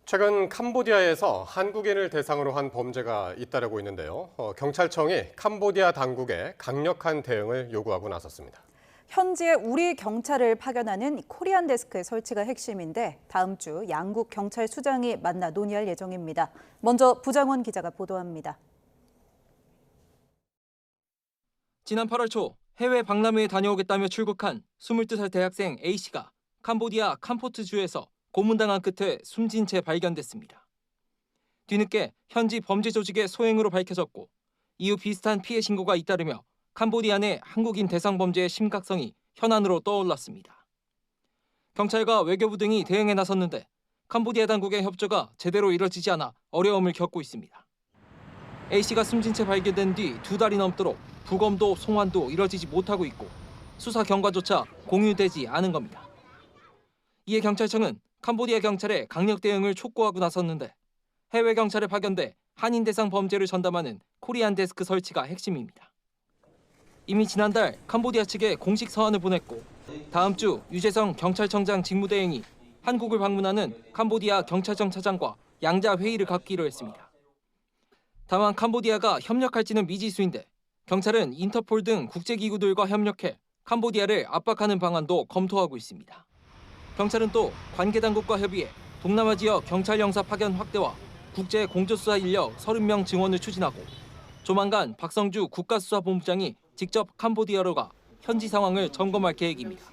최근 캄보디아에서 한국인을 대상으로 한 범죄가 잇따르고 있는데요. 경찰청이 캄보디아 당국에 강력한 대응을 요구하고 나섰습니다. 현지에 우리 경찰을 파견하는 코리안 데스크의 설치가 핵심인데 다음 주 양국 경찰 수장이 만나 논의할 예정입니다. 먼저 부장원 기자가 보도합니다. 지난 8월 초 해외 박람회에 다녀오겠다며 출국한 22살 대학생 A씨가 캄보디아 캄포트주에서 고문당한 끝에 숨진 채 발견됐습니다. 뒤늦게 현지 범죄 조직의 소행으로 밝혀졌고 이후 비슷한 피해 신고가 잇따르며 캄보디아 내 한국인 대상 범죄의 심각성이 현안으로 떠올랐습니다. 경찰과 외교부 등이 대응에 나섰는데 캄보디아 당국의 협조가 제대로 이뤄지지 않아 어려움을 겪고 있습니다. A씨가 숨진 채 발견된 뒤 2달이 넘도록 부검도 송환도 이뤄지지 못하고 있고 수사 경과조차 공유되지 않은 겁니다. 이에 경찰청은 캄보디아 경찰에 강력 대응을 촉구하고 나섰는데 해외 경찰에 파견돼 한인 대상 범죄를 전담하는 코리안 데스크 설치가 핵심입니다. 이미 지난달 캄보디아 측에 공식 서한을 보냈고 다음 주 유재성 경찰청장 직무대행이 한국을 방문하는 캄보디아 경찰청 차장과 양자 회의를 갖기로 했습니다. 다만 캄보디아가 협력할지는 미지수인데 경찰은 인터폴 등 국제기구들과 협력해 캄보디아를 압박하는 방안도 검토하고 있습니다. 경찰은 또 관계당국과 협의해 동남아 지역 경찰 영사 파견 확대와 국제 공조수사 인력 30명 증원을 추진하고 조만간 박성주 국가수사본부장이 직접 캄보디아로 가 현지 상황을 점검할 계획입니다.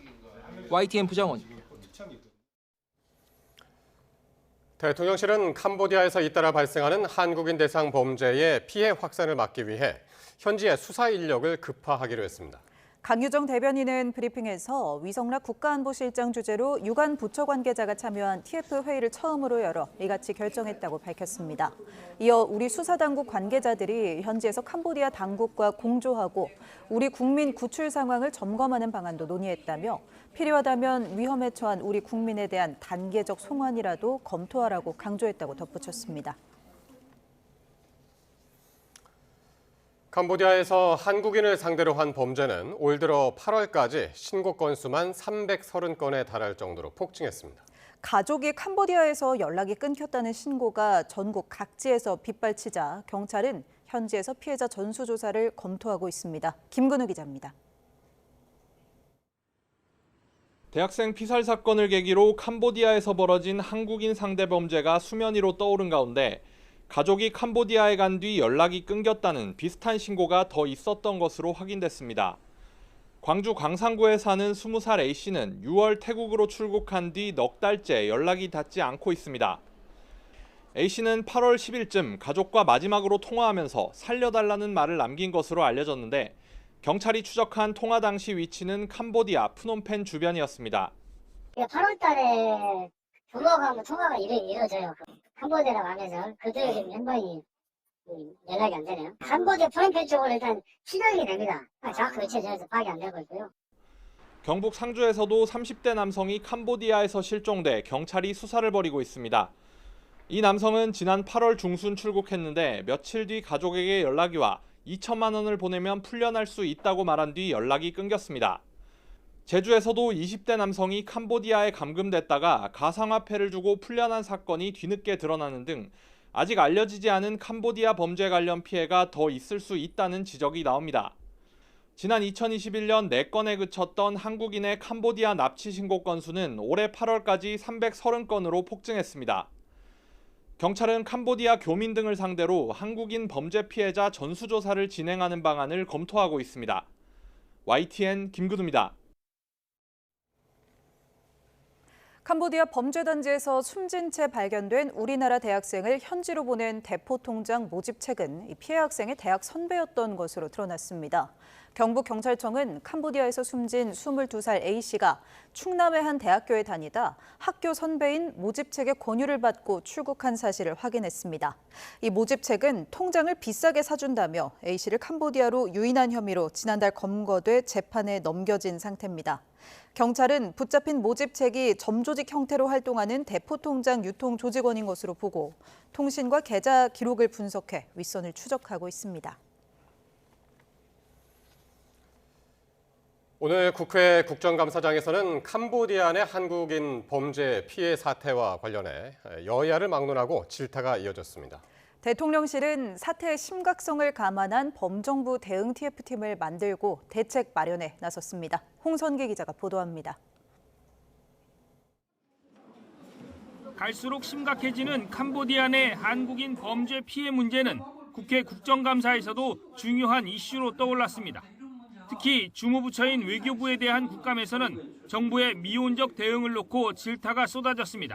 YTN 부장원입니다. 대통령실은 캄보디아에서 잇따라 발생하는 한국인 대상 범죄의 피해 확산을 막기 위해 현지의 수사 인력을 급파하기로 했습니다. 강유정 대변인은 브리핑에서 위성락 국가안보실장 주재로 유관 부처 관계자가 참여한 TF 회의를 처음으로 열어 이같이 결정했다고 밝혔습니다. 이어 우리 수사당국 관계자들이 현지에서 캄보디아 당국과 공조하고 우리 국민 구출 상황을 점검하는 방안도 논의했다며 필요하다면 위험에 처한 우리 국민에 대한 단계적 송환이라도 검토하라고 강조했다고 덧붙였습니다. 캄보디아에서 한국인을 상대로 한 범죄는 올 들어 8월까지 신고 건수만 330건에 달할 정도로 폭증했습니다. 가족이 캄보디아에서 연락이 끊겼다는 신고가 전국 각지에서 빗발치자 경찰은 현지에서 피해자 전수조사를 검토하고 있습니다. 김근우 기자입니다. 대학생 피살 사건을 계기로 캄보디아에서 벌어진 한국인 상대 범죄가 수면 위로 떠오른 가운데 가족이 캄보디아에 간 뒤 연락이 끊겼다는 비슷한 신고가 더 있었던 것으로 확인됐습니다. 광주 광산구에 사는 20살 A씨는 6월 태국으로 출국한 뒤 넉 달째 연락이 닿지 않고 있습니다. A씨는 8월 10일쯤 가족과 마지막으로 통화하면서 살려달라는 말을 남긴 것으로 알려졌는데 경찰이 추적한 통화 당시 위치는 캄보디아 프놈펜 주변이었습니다. 8월 달에 통화가 이루어져요. 캄보디아라고 하면서 그들의 지금 연관이 연락이 안 되네요. 캄보디아 프놈펜 쪽으로 일단 추적이 됩니다. 정확한 위치에 대해서 파악이 안 되고 있고요. 경북 상주에서도 30대 남성이 캄보디아에서 실종돼 경찰이 수사를 벌이고 있습니다. 이 남성은 지난 8월 중순 출국했는데 며칠 뒤 가족에게 연락이 와 2천만 원을 보내면 풀려날 수 있다고 말한 뒤 연락이 끊겼습니다. 제주에서도 20대 남성이 캄보디아에 감금됐다가 가상화폐를 주고 풀려난 사건이 뒤늦게 드러나는 등 아직 알려지지 않은 캄보디아 범죄 관련 피해가 더 있을 수 있다는 지적이 나옵니다. 지난 2021년 4건에 그쳤던 한국인의 캄보디아 납치 신고 건수는 올해 8월까지 330건으로 폭증했습니다. 경찰은 캄보디아 교민 등을 상대로 한국인 범죄 피해자 전수조사를 진행하는 방안을 검토하고 있습니다. YTN 김근우입니다. 캄보디아 범죄단지에서 숨진 채 발견된 우리나라 대학생을 현지로 보낸 대포통장 모집책은 피해 학생의 대학 선배였던 것으로 드러났습니다. 경북경찰청은 캄보디아에서 숨진 22살 A씨가 충남의 한 대학교에 다니다 학교 선배인 모집책의 권유를 받고 출국한 사실을 확인했습니다. 이 모집책은 통장을 비싸게 사준다며 A씨를 캄보디아로 유인한 혐의로 지난달 검거돼 재판에 넘겨진 상태입니다. 경찰은 붙잡힌 모집책이 점조직 형태로 활동하는 대포통장 유통 조직원인 것으로 보고 통신과 계좌 기록을 분석해 윗선을 추적하고 있습니다. 오늘 국회 국정감사장에서는 캄보디아 내 한국인 범죄 피해 사태와 관련해 여야를 막론하고 질타가 이어졌습니다. 대통령실은 사태의 심각성을 감안한 범정부 대응 TF팀을 만들고 대책 마련에 나섰습니다. 홍선기 기자가 보도합니다. 갈수록 심각해지는 캄보디아 내 한국인 범죄 피해 문제는 국회 국정감사에서도 중요한 이슈로 떠올랐습니다. 특히 주무부처인 외교부에 대한 국감에서는 정부의 미온적 대응을 놓고 질타가 쏟아졌습니다.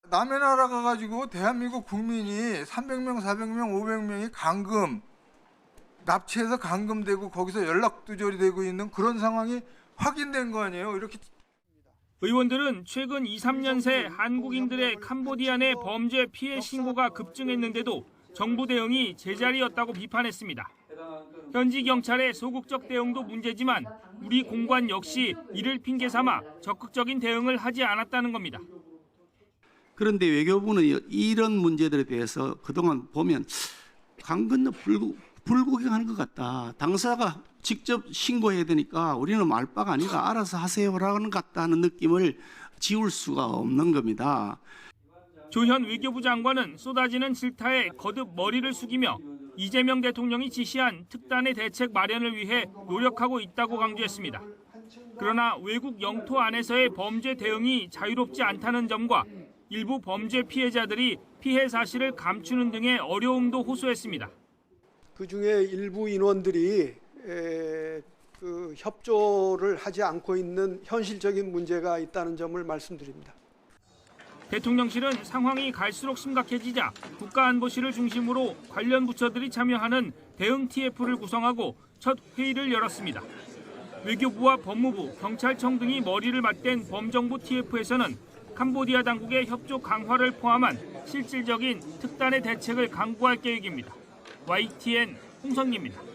남의 나라 가가지고 대한민국 국민이 300명, 400명, 500명이 감금, 납치해서 감금되고 거기서 연락 두절이 되고 있는 그런 상황이 확인된 거 아니에요? 이렇게 의원들은 최근 2, 3년 새 한국인들의 캄보디아 내 범죄 피해 신고가 급증했는데도 정부 대응이 제자리였다고 비판했습니다. 현지 경찰의 소극적 대응도 문제지만 우리 공관 역시 이를 핑계 삼아 적극적인 대응을 하지 않았다는 겁니다. 그런데 외교부는 이런 문제들에 대해서 그동안 보면 강 건너 불구경하는 것 같다. 당사자가 직접 신고해야 되니까 우리는 말바가 아니라 알아서 하세요라는 것 같다는 느낌을 지울 수가 없는 겁니다. 조현 외교부 장관은 쏟아지는 질타에 거듭 머리를 숙이며 이재명 대통령이 지시한 특단의 대책 마련을 위해 노력하고 있다고 강조했습니다. 그러나 외국 영토 안에서의 범죄 대응이 자유롭지 않다는 점과 일부 범죄 피해자들이 피해 사실을 감추는 등의 어려움도 호소했습니다. 그중에 일부 인원들이 협조를 하지 않고 있는 현실적인 문제가 있다는 점을 말씀드립니다. 대통령실은 상황이 갈수록 심각해지자 국가안보실을 중심으로 관련 부처들이 참여하는 대응 TF를 구성하고 첫 회의를 열었습니다. 외교부와 법무부, 경찰청 등이 머리를 맞댄 범정부 TF에서는 캄보디아 당국의 협조 강화를 포함한 실질적인 특단의 대책을 강구할 계획입니다. YTN 홍성기입니다.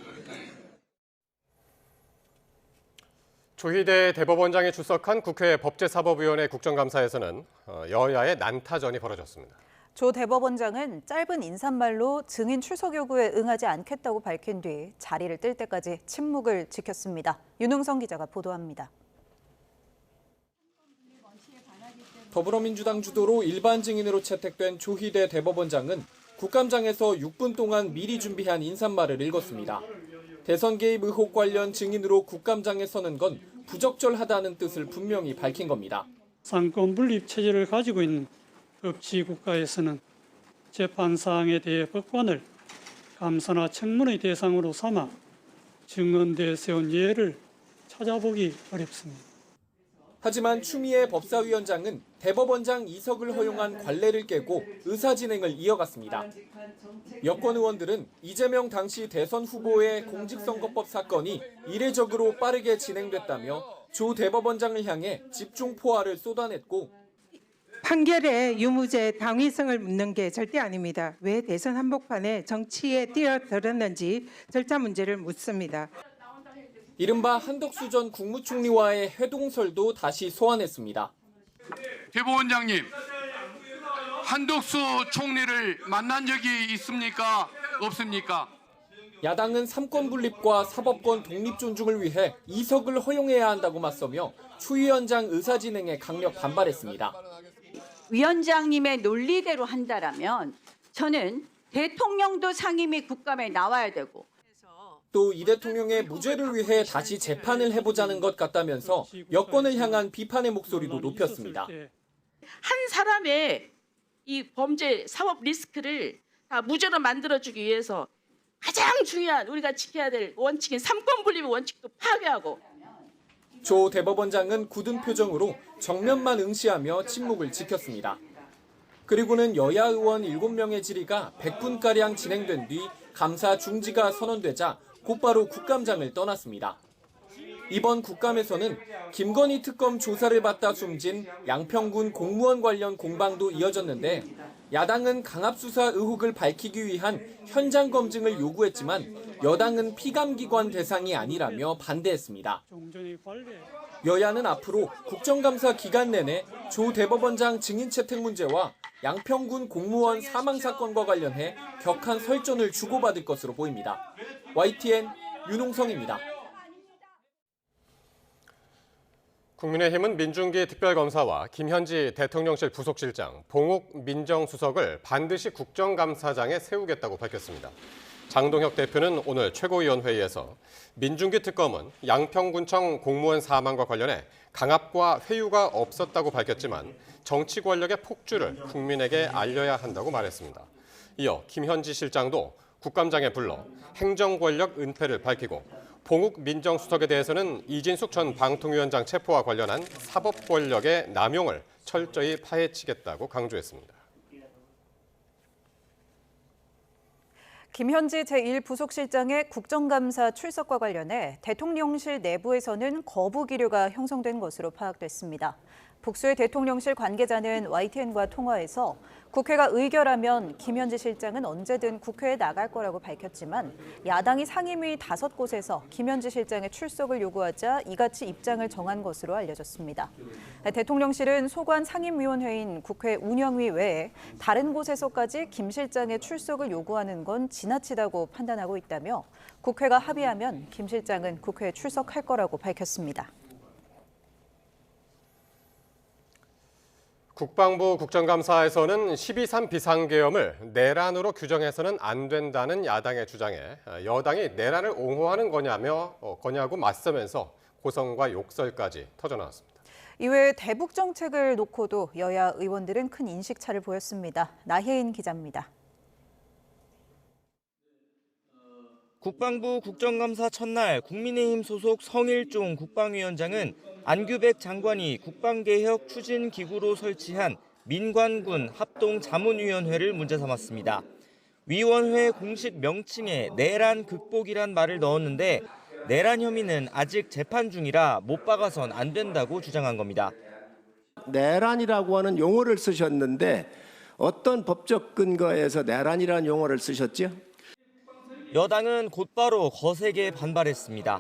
조희대 대법원장이 출석한 국회 법제사법위원회 국정감사에서는 여야의 난타전이 벌어졌습니다. 조 대법원장은 짧은 인사말로 증인 출석 요구에 응하지 않겠다고 밝힌 뒤 자리를 뜰 때까지 침묵을 지켰습니다. 윤흥성 기자가 보도합니다. 더불어민주당 주도로 일반 증인으로 채택된 조희대 대법원장은 국감장에서 6분 동안 미리 준비한 인사말을 읽었습니다. 대선 개입 의혹 관련 증인으로 국감장에 서는 건 부적절하다는 뜻을 분명히 밝힌 겁니다. 상권 분립 체제를 가지고 있는 법치 국가에서는 재판사항에 대해 법관을 감사나 청문의 대상으로 삼아 증언대에 세운 예를 찾아보기 어렵습니다. 하지만 추미애 법사위원장은 대법원장 이석을 허용한 관례를 깨고 의사진행을 이어갔습니다. 여권 의원들은 이재명 당시 대선 후보의 공직선거법 사건이 이례적으로 빠르게 진행됐다며 조 대법원장을 향해 집중 포화를 쏟아냈고 판결에 유무죄 당위성을 묻는 게 절대 아닙니다. 왜 대선 한복판에 정치에 뛰어들었는지 절차 문제를 묻습니다. 이른바 한덕수 전 국무총리와의 회동설도 다시 소환했습니다. 대법원장님, 한덕수 총리를 만난 적이 있습니까? 없습니까? 야당은 삼권 분립과 사법권 독립 존중을 위해 이석을 허용해야 한다고 맞서며 추 위원장 의사진행에 강력 반발했습니다. 위원장님의 논리대로 한다라면 저는 대통령도 상임위 국감에 나와야 되고 또 이 대통령의 무죄를 위해 다시 재판을 해보자는 것 같다면서 여권을 향한 비판의 목소리도 높였습니다. 한 사람의 이 범죄 사법 리스크를 다 무죄로 만들어주기 위해서 가장 중요한 우리가 지켜야 될 원칙인 삼권 분립의 원칙도 파괴하고 조 대법원장은 굳은 표정으로 정면만 응시하며 침묵을 지켰습니다. 그리고는 여야 의원 7명의 질의가 100분가량 진행된 뒤 감사 중지가 선언되자 곧바로 국감장을 떠났습니다. 이번 국감에서는 김건희 특검 조사를 받다 숨진 양평군 공무원 관련 공방도 이어졌는데 야당은 강압수사 의혹을 밝히기 위한 현장 검증을 요구했지만 여당은 피감기관 대상이 아니라며 반대했습니다. 여야는 앞으로 국정감사 기간 내내 조 대법원장 증인 채택 문제와 양평군 공무원 사망 사건과 관련해 격한 설전을 주고받을 것으로 보입니다. YTN 윤홍성입니다. 국민의힘은 민중기 특별검사와 김현지 대통령실 부속실장, 봉욱 민정수석을 반드시 국정감사장에 세우겠다고 밝혔습니다. 장동혁 대표는 오늘 최고위원회의에서 민중기 특검은 양평군청 공무원 사망과 관련해 강압과 회유가 없었다고 밝혔지만 정치 권력의 폭주를 국민에게 알려야 한다고 말했습니다. 이어 김현지 실장도 국감장에 불러 행정 권력 은폐를 밝히고 봉욱 민정수석에 대해서는 이진숙 전 방통위원장 체포와 관련한 사법 권력의 남용을 철저히 파헤치겠다고 강조했습니다. 김현지 제1부속실장의 국정감사 출석과 관련해 대통령실 내부에서는 거부 기류가 형성된 것으로 파악됐습니다. 북수의 대통령실 관계자는 YTN과 통화에서 국회가 의결하면 김현지 실장은 언제든 국회에 나갈 거라고 밝혔지만 야당이 상임위 5곳에서 김현지 실장의 출석을 요구하자 이같이 입장을 정한 것으로 알려졌습니다. 대통령실은 소관 상임위원회인 국회 운영위 외에 다른 곳에서까지 김 실장의 출석을 요구하는 건 지나치다고 판단하고 있다며 국회가 합의하면 김 실장은 국회에 출석할 거라고 밝혔습니다. 국방부 국정감사에서는 12.3 비상계엄을 내란으로 규정해서는 안 된다는 야당의 주장에 여당이 내란을 옹호하는 거냐고 맞서면서 고성과 욕설까지 터져나왔습니다. 이외에 대북 정책을 놓고도 여야 의원들은 큰 인식차를 보였습니다. 나혜인 기자입니다. 국방부 국정감사 첫날 국민의힘 소속 성일종 국방위원장은 안규백 장관이 국방개혁 추진기구로 설치한 민관군 합동자문위원회를 문제 삼았습니다. 위원회 공식 명칭에 내란 극복이란 말을 넣었는데 내란 혐의는 아직 재판 중이라 못 박아선 안 된다고 주장한 겁니다. 내란이라고 하는 용어를 쓰셨는데 어떤 법적 근거에서 내란이라는 용어를 쓰셨죠? 여당은 곧바로 거세게 반발했습니다.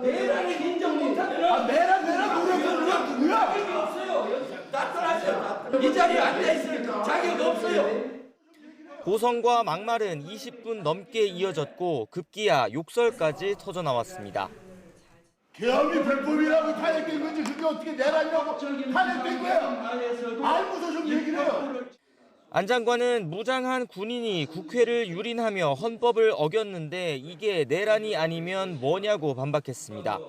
내란의 인정입니다. 내란 누구야? 이 자리에 앉아있을 자격 없어요. 고성과 막말은 20분 넘게 이어졌고 급기야 욕설까지 터져나왔습니다. 계엄이 불법이라고 탄핵된 건지 그게 어떻게 내란이라고 탄핵된 거야? 알고서 좀 얘기를 해요. 안 장관은 무장한 군인이 국회를 유린하며 헌법을 어겼는데 이게 내란이 아니면 뭐냐고 반박했습니다.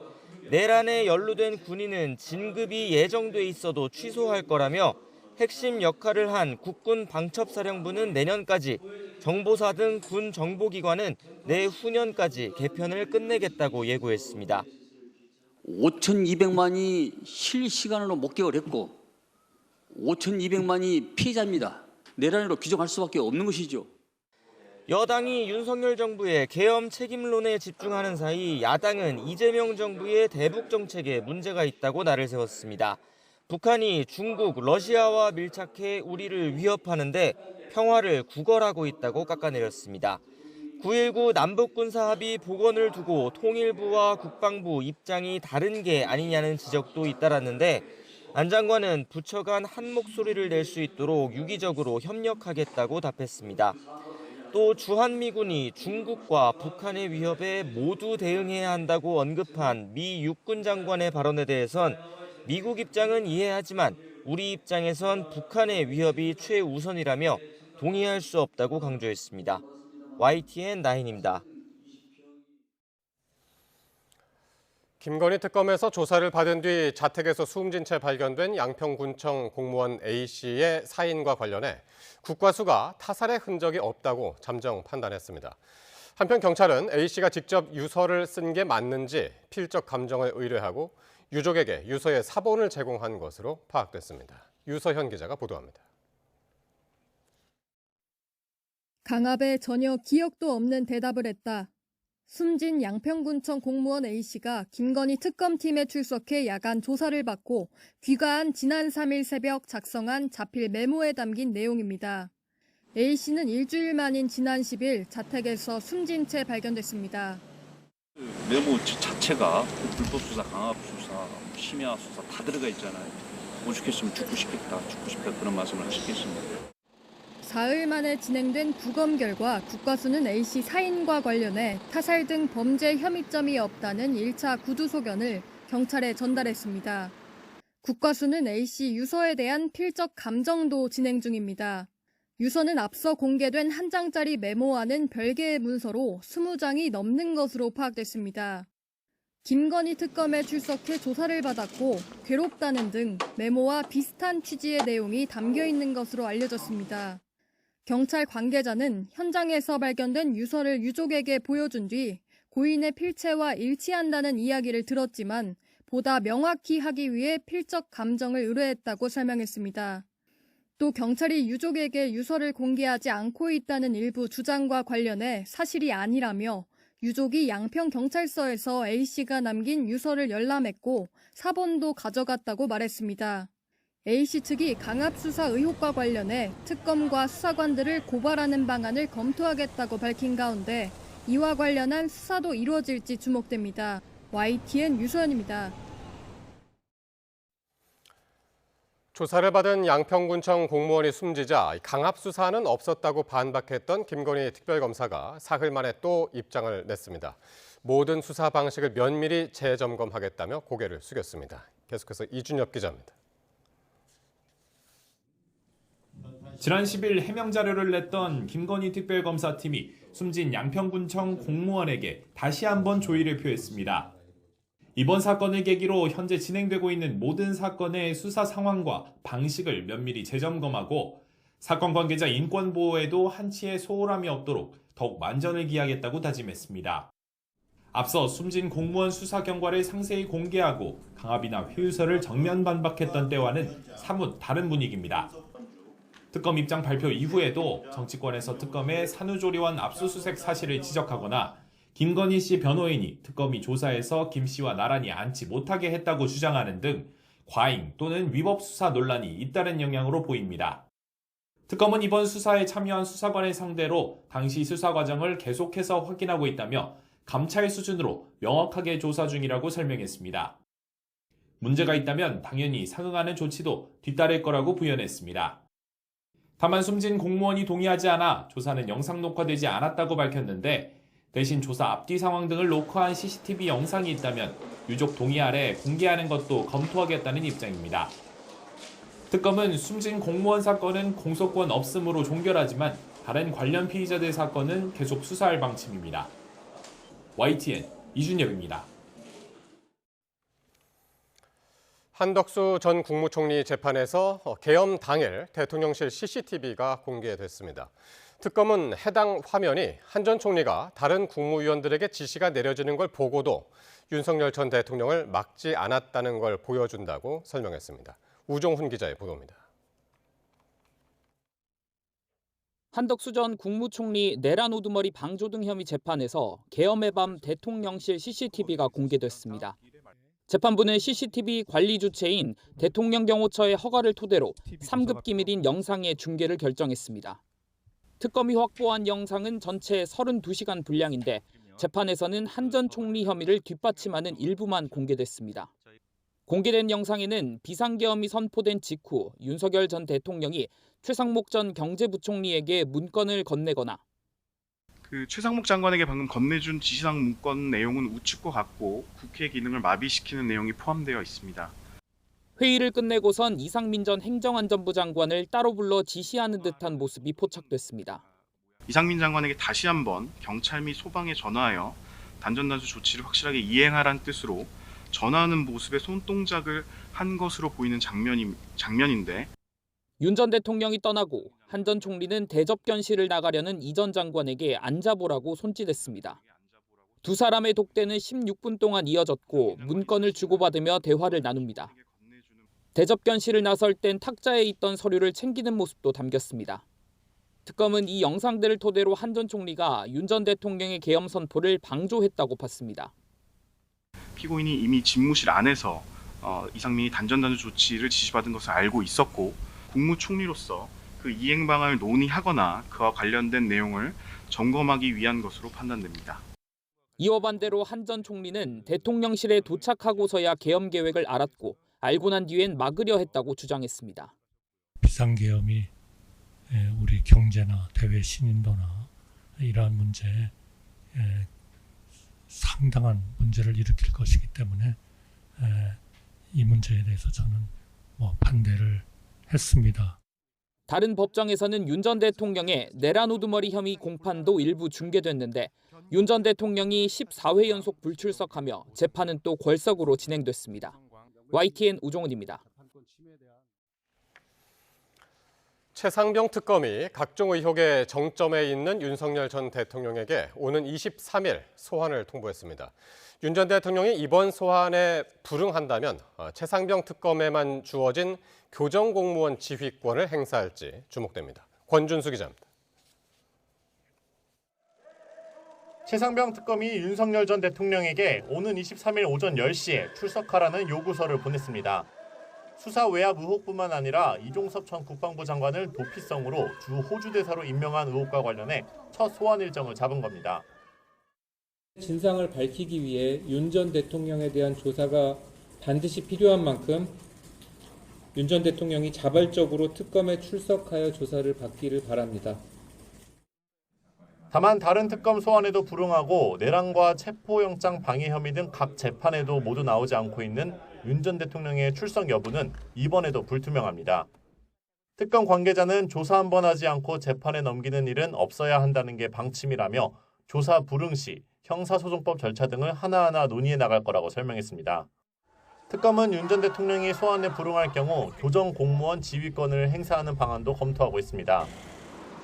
내란에 연루된 군인은 진급이 예정돼 있어도 취소할 거라며 핵심 역할을 한 국군 방첩사령부는 내년까지, 정보사 등 군 정보기관은 내후년까지 개편을 끝내겠다고 예고했습니다. 5,200만이 실시간으로 목격을 했고 5,200만이 피해자입니다. 내란으로 규정할 수밖에 없는 것이죠. 여당이 윤석열 정부의 계엄 책임론에 집중하는 사이 야당은 이재명 정부의 대북 정책에 문제가 있다고 날을 세웠습니다. 북한이 중국, 러시아와 밀착해 우리를 위협하는데 평화를 구걸하고 있다고 깎아내렸습니다. 9.19 남북군사합의 복원을 두고 통일부와 국방부 입장이 다른 게 아니냐는 지적도 잇따랐는데 안 장관은 부처 간 한 목소리를 낼 수 있도록 유기적으로 협력하겠다고 답했습니다. 또 주한미군이 중국과 북한의 위협에 모두 대응해야 한다고 언급한 미 육군 장관의 발언에 대해선 미국 입장은 이해하지만 우리 입장에선 북한의 위협이 최우선이라며 동의할 수 없다고 강조했습니다. YTN 나인입니다. 김건희 특검에서 조사를 받은 뒤 자택에서 숨진 채 발견된 양평군청 공무원 A씨의 사인과 관련해 국과수가 타살의 흔적이 없다고 잠정 판단했습니다. 한편 경찰은 A씨가 직접 유서를 쓴 게 맞는지 필적 감정을 의뢰하고 유족에게 유서의 사본을 제공한 것으로 파악됐습니다. 유서현 기자가 보도합니다. 강압에 전혀 기억도 없는 대답을 했다. 숨진 양평군청 공무원 A씨가 김건희 특검팀에 출석해 야간 조사를 받고 귀가한 지난 3일 새벽 작성한 자필 메모에 담긴 내용입니다. A씨는 일주일 만인 지난 10일 자택에서 숨진 채 발견됐습니다. 메모 자체가 불법 수사, 강압 수사, 심야 수사 다 들어가 있잖아요. 오죽했으면 죽고 싶다 그런 말씀을 하시겠습니까? 사흘 만에 진행된 부검 결과 국과수는 A씨 사인과 관련해 타살 등 범죄 혐의점이 없다는 1차 구두 소견을 경찰에 전달했습니다. 국과수는 A씨 유서에 대한 필적 감정도 진행 중입니다. 유서는 앞서 공개된 한 장짜리 메모와는 별개의 문서로 20장이 넘는 것으로 파악됐습니다. 김건희 특검에 출석해 조사를 받았고 괴롭다는 등 메모와 비슷한 취지의 내용이 담겨 있는 것으로 알려졌습니다. 경찰 관계자는 현장에서 발견된 유서를 유족에게 보여준 뒤 고인의 필체와 일치한다는 이야기를 들었지만 보다 명확히 하기 위해 필적 감정을 의뢰했다고 설명했습니다. 또 경찰이 유족에게 유서를 공개하지 않고 있다는 일부 주장과 관련해 사실이 아니라며 유족이 양평경찰서에서 A씨가 남긴 유서를 열람했고 사본도 가져갔다고 말했습니다. A씨 측이 강압수사 의혹과 관련해 특검과 수사관들을 고발하는 방안을 검토하겠다고 밝힌 가운데 이와 관련한 수사도 이루어질지 주목됩니다. YTN 유소연입니다. 조사를 받은 양평군청 공무원이 숨지자 강압수사는 없었다고 반박했던 김건희 특별검사가 사흘 만에 또 입장을 냈습니다. 모든 수사 방식을 면밀히 재점검하겠다며 고개를 숙였습니다. 계속해서 이준엽 기자입니다. 지난 10일 해명 자료를 냈던 김건희 특별검사팀이 숨진 양평군청 공무원에게 다시 한번 조의를 표했습니다. 이번 사건을 계기로 현재 진행되고 있는 모든 사건의 수사 상황과 방식을 면밀히 재점검하고 사건 관계자 인권 보호에도 한치의 소홀함이 없도록 더욱 만전을 기하겠다고 다짐했습니다. 앞서 숨진 공무원 수사 경과를 상세히 공개하고 강압이나 회유서를 정면 반박했던 때와는 사뭇 다른 분위기입니다. 특검 입장 발표 이후에도 정치권에서 특검의 산후조리원 압수수색 사실을 지적하거나 김건희 씨 변호인이 특검이 조사에서 김 씨와 나란히 앉지 못하게 했다고 주장하는 등 과잉 또는 위법 수사 논란이 잇따른 영향으로 보입니다. 특검은 이번 수사에 참여한 수사관을 상대로 당시 수사 과정을 계속해서 확인하고 있다며 감찰 수준으로 명확하게 조사 중이라고 설명했습니다. 문제가 있다면 당연히 상응하는 조치도 뒤따를 거라고 부연했습니다. 다만 숨진 공무원이 동의하지 않아 조사는 영상 녹화되지 않았다고 밝혔는데 대신 조사 앞뒤 상황 등을 녹화한 CCTV 영상이 있다면 유족 동의 아래 공개하는 것도 검토하겠다는 입장입니다. 특검은 숨진 공무원 사건은 공소권 없음으로 종결하지만 다른 관련 피의자들 사건은 계속 수사할 방침입니다. YTN 이준엽입니다. 한덕수 전 국무총리 재판에서 계엄 당일 대통령실 CCTV가 공개됐습니다. 특검은 해당 화면이 한 전 총리가 다른 국무위원들에게 지시가 내려지는 걸 보고도 윤석열 전 대통령을 막지 않았다는 걸 보여준다고 설명했습니다. 우종훈 기자의 보도입니다. 한덕수 전 국무총리 내란 우두머리 방조 등 혐의 재판에서 계엄의 밤 대통령실 CCTV가 공개됐습니다. 재판부는 CCTV 관리 주체인 대통령경호처의 허가를 토대로 3급 기밀인 영상의 중계를 결정했습니다. 특검이 확보한 영상은 전체 32시간 분량인데 재판에서는 한 전 총리 혐의를 뒷받침하는 일부만 공개됐습니다. 공개된 영상에는 비상계엄이 선포된 직후 윤석열 전 대통령이 최상목 전 경제부총리에게 문건을 건네거나 최상목 장관에게 방금 건네준 지시사항 문건 내용은 우측과 같고 국회 기능을 마비시키는 내용이 포함되어 있습니다. 회의를 끝내고선 이상민 전 행정안전부 장관을 따로 불러 지시하는 듯한 모습이 포착됐습니다. 이상민 장관에게 다시 한번 경찰 및 소방에 전화하여 단전단수 조치를 확실하게 이행하라는 뜻으로 전화하는 모습의 손동작을 한 것으로 보이는 장면인데 윤 전 대통령이 떠나고 한 전 총리는 대접견실을 나가려는 이 전 장관에게 앉아보라고 손짓했습니다. 두 사람의 독대는 16분 동안 이어졌고 문건을 주고받으며 대화를 나눕니다. 대접견실을 나설 땐 탁자에 있던 서류를 챙기는 모습도 담겼습니다. 특검은 이 영상들을 토대로 한 전 총리가 윤 전 대통령의 계엄 선포를 방조했다고 봤습니다. 피고인이 이미 집무실 안에서 이상민이 단전단수 조치를 지시받은 것을 알고 있었고 국무총리로서 그 이행 방안을 논의하거나 그와 관련된 내용을 점검하기 위한 것으로 판단됩니다. 이와 반대로 한 전 총리는 대통령실에 도착하고서야 계엄 계획을 알았고 알고 난 뒤엔 막으려 했다고 주장했습니다. 비상계엄이 우리 경제나 대외 신인도나 이러한 문제에 상당한 문제를 일으킬 것이기 때문에 이 문제에 대해서 저는 반대를 했습니다. 다른 법정에서는 윤 전 대통령의 내란 우두머리 혐의 공판도 일부 중계됐는데 윤 전 대통령이 14회 연속 불출석하며 재판은 또 궐석으로 진행됐습니다. YTN 우종훈입니다. 최상병 특검이 각종 의혹의 정점에 있는 윤석열 전 대통령에게 오는 23일 소환을 통보했습니다. 윤 전 대통령이 이번 소환에 불응한다면 최상병 특검에만 주어진 교정공무원 지휘권을 행사할지 주목됩니다. 권준수 기자입니다. 최상병 특검이 윤석열 전 대통령에게 오는 23일 오전 10시에 출석하라는 요구서를 보냈습니다. 수사 외압 의혹뿐만 아니라 이종섭 전 국방부 장관을 도피성으로 주 호주 대사로 임명한 의혹과 관련해 첫 소환 일정을 잡은 겁니다. 진상을 밝히기 위해 윤 전 대통령에 대한 조사가 반드시 필요한 만큼 윤 전 대통령이 자발적으로 특검에 출석하여 조사를 받기를 바랍니다. 다만 다른 특검 소환에도 불응하고 내란과 체포영장 방해 혐의 등 각 재판에도 모두 나오지 않고 있는 윤 전 대통령의 출석 여부는 이번에도 불투명합니다. 특검 관계자는 조사 한 번 하지 않고 재판에 넘기는 일은 없어야 한다는 게 방침이라며 조사 불응 시 형사소송법 절차 등을 하나하나 논의해 나갈 거라고 설명했습니다. 특검은 윤 전 대통령이 소환에 불응할 경우 교정공무원 지휘권을 행사하는 방안도 검토하고 있습니다.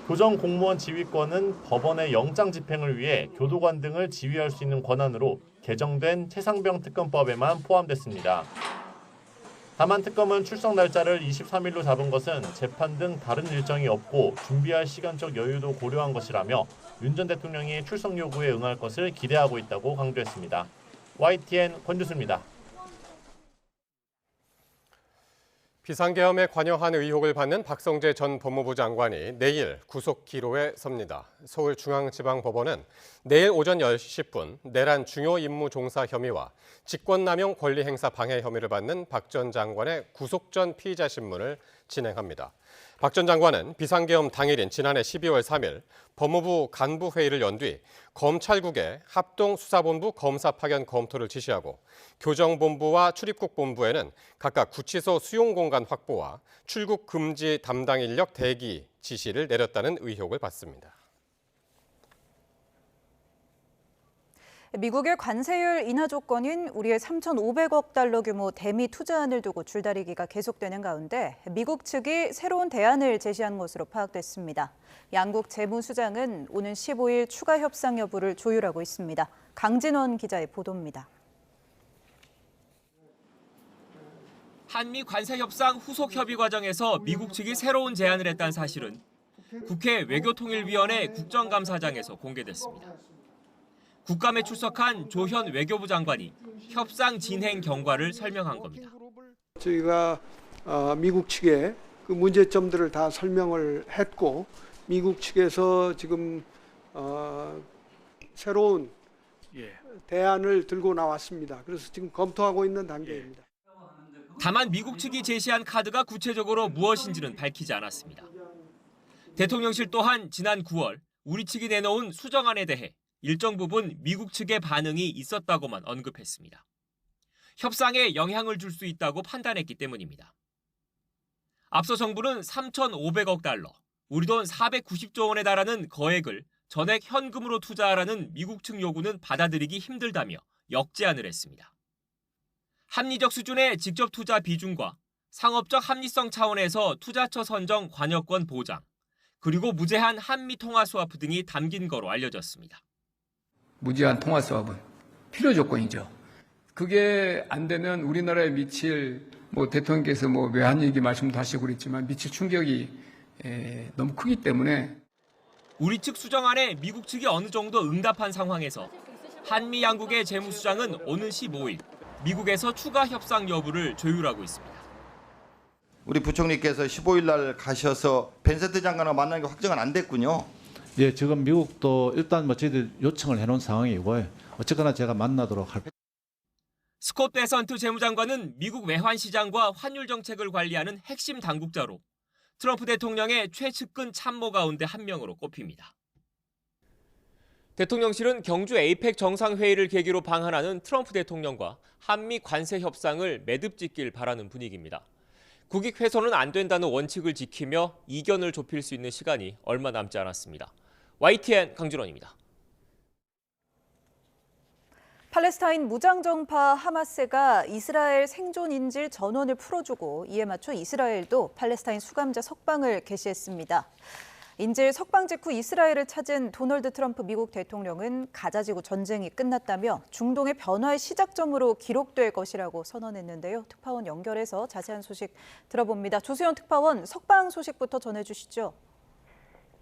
교정공무원 지휘권은 법원의 영장 집행을 위해 교도관 등을 지휘할 수 있는 권한으로 개정된 최상병 특검법에만 포함됐습니다. 다만 특검은 출석 날짜를 23일로 잡은 것은 재판 등 다른 일정이 없고 준비할 시간적 여유도 고려한 것이라며 윤 전 대통령이 출석 요구에 응할 것을 기대하고 있다고 강조했습니다. YTN 권준수입니다. 비상계엄에 관여한 의혹을 받는 박성재 전 법무부 장관이 내일 구속 기로에 섭니다. 서울중앙지방법원은 내일 오전 10시 10분 내란 중요 임무 종사 혐의와 직권남용 권리행사 방해 혐의를 받는 박 전 장관의 구속 전 피의자 신문을 진행합니다. 박 전 장관은 비상계엄 당일인 지난해 12월 3일 법무부 간부회의를 연 뒤 검찰국에 합동수사본부 검사 파견 검토를 지시하고 교정본부와 출입국본부에는 각각 구치소 수용공간 확보와 출국 금지 담당 인력 대기 지시를 내렸다는 의혹을 받습니다. 미국의 관세율 인하 조건인 우리의 3,500억 달러 규모 대미 투자안을 두고 줄다리기가 계속되는 가운데 미국 측이 새로운 대안을 제시한 것으로 파악됐습니다. 양국 재무수장은 오는 15일 추가 협상 여부를 조율하고 있습니다. 강진원 기자의 보도입니다. 한미 관세 협상 후속 협의 과정에서 미국 측이 새로운 제안을 했다는 사실은 국회 외교통일위원회 국정감사장에서 공개됐습니다. 국감에 출석한 조현 외교부 장관이 협상 진행 경과를 설명한 겁니다. 저희가 미국 측에 그 문제점들을 다 설명을 했고 미국 측에서 지금 새로운 대안을 들고 나왔습니다. 그래서 지금 검토하고 있는 단계입니다. 다만 미국 측이 제시한 카드가 구체적으로 무엇인지는 밝히지 않았습니다. 대통령실 또한 지난 9월 우리 측이 내놓은 수정안에 대해 일정 부분 미국 측의 반응이 있었다고만 언급했습니다. 협상에 영향을 줄 수 있다고 판단했기 때문입니다. 앞서 정부는 3,500억 달러, 우리 돈 490조 원에 달하는 거액을 전액 현금으로 투자하라는 미국 측 요구는 받아들이기 힘들다며 역제안을 했습니다. 합리적 수준의 직접 투자 비중과 상업적 합리성 차원에서 투자처 선정 관여권 보장, 그리고 무제한 한미 통화 스와프 등이 담긴 거로 알려졌습니다. 무제한 통화 스와프는 필요 조건이죠. 그게 안 되면 우리나라에 미칠 대통령께서 외환 얘기 말씀도 하시고 그랬지만 미칠 충격이 너무 크기 때문에 우리 측 수정안에 미국 측이 어느 정도 응답한 상황에서 한미 양국의 재무수장은 오는 15일 미국에서 추가 협상 여부를 조율하고 있습니다. 우리 부총리께서 15일 날 가셔서 벤센트 장관과 만나는 게 확정은 안 됐군요. 예, 지금 미국도 일단 저희들 요청을 해놓은 상황이고요. 어쨌거나 제가 만나도록 할. 스콧 베선트 재무장관은 미국 외환시장과 환율 정책을 관리하는 핵심 당국자로 트럼프 대통령의 최측근 참모 가운데 한 명으로 꼽힙니다. 대통령실은 경주 에이펙 정상회의를 계기로 방한하는 트럼프 대통령과 한미 관세 협상을 매듭짓길 바라는 분위기입니다. 국익 훼손은 안 된다는 원칙을 지키며 이견을 좁힐 수 있는 시간이 얼마 남지 않았습니다. YTN 강준원입니다. 팔레스타인 무장정파 하마스가 이스라엘 생존 인질 전원을 풀어주고 이에 맞춰 이스라엘도 팔레스타인 수감자 석방을 개시했습니다. 인질 석방 직후 이스라엘을 찾은 도널드 트럼프 미국 대통령은 가자지구 전쟁이 끝났다며 중동의 변화의 시작점으로 기록될 것이라고 선언했는데요. 특파원 연결해서 자세한 소식 들어봅니다. 조수연 특파원, 석방 소식부터 전해주시죠.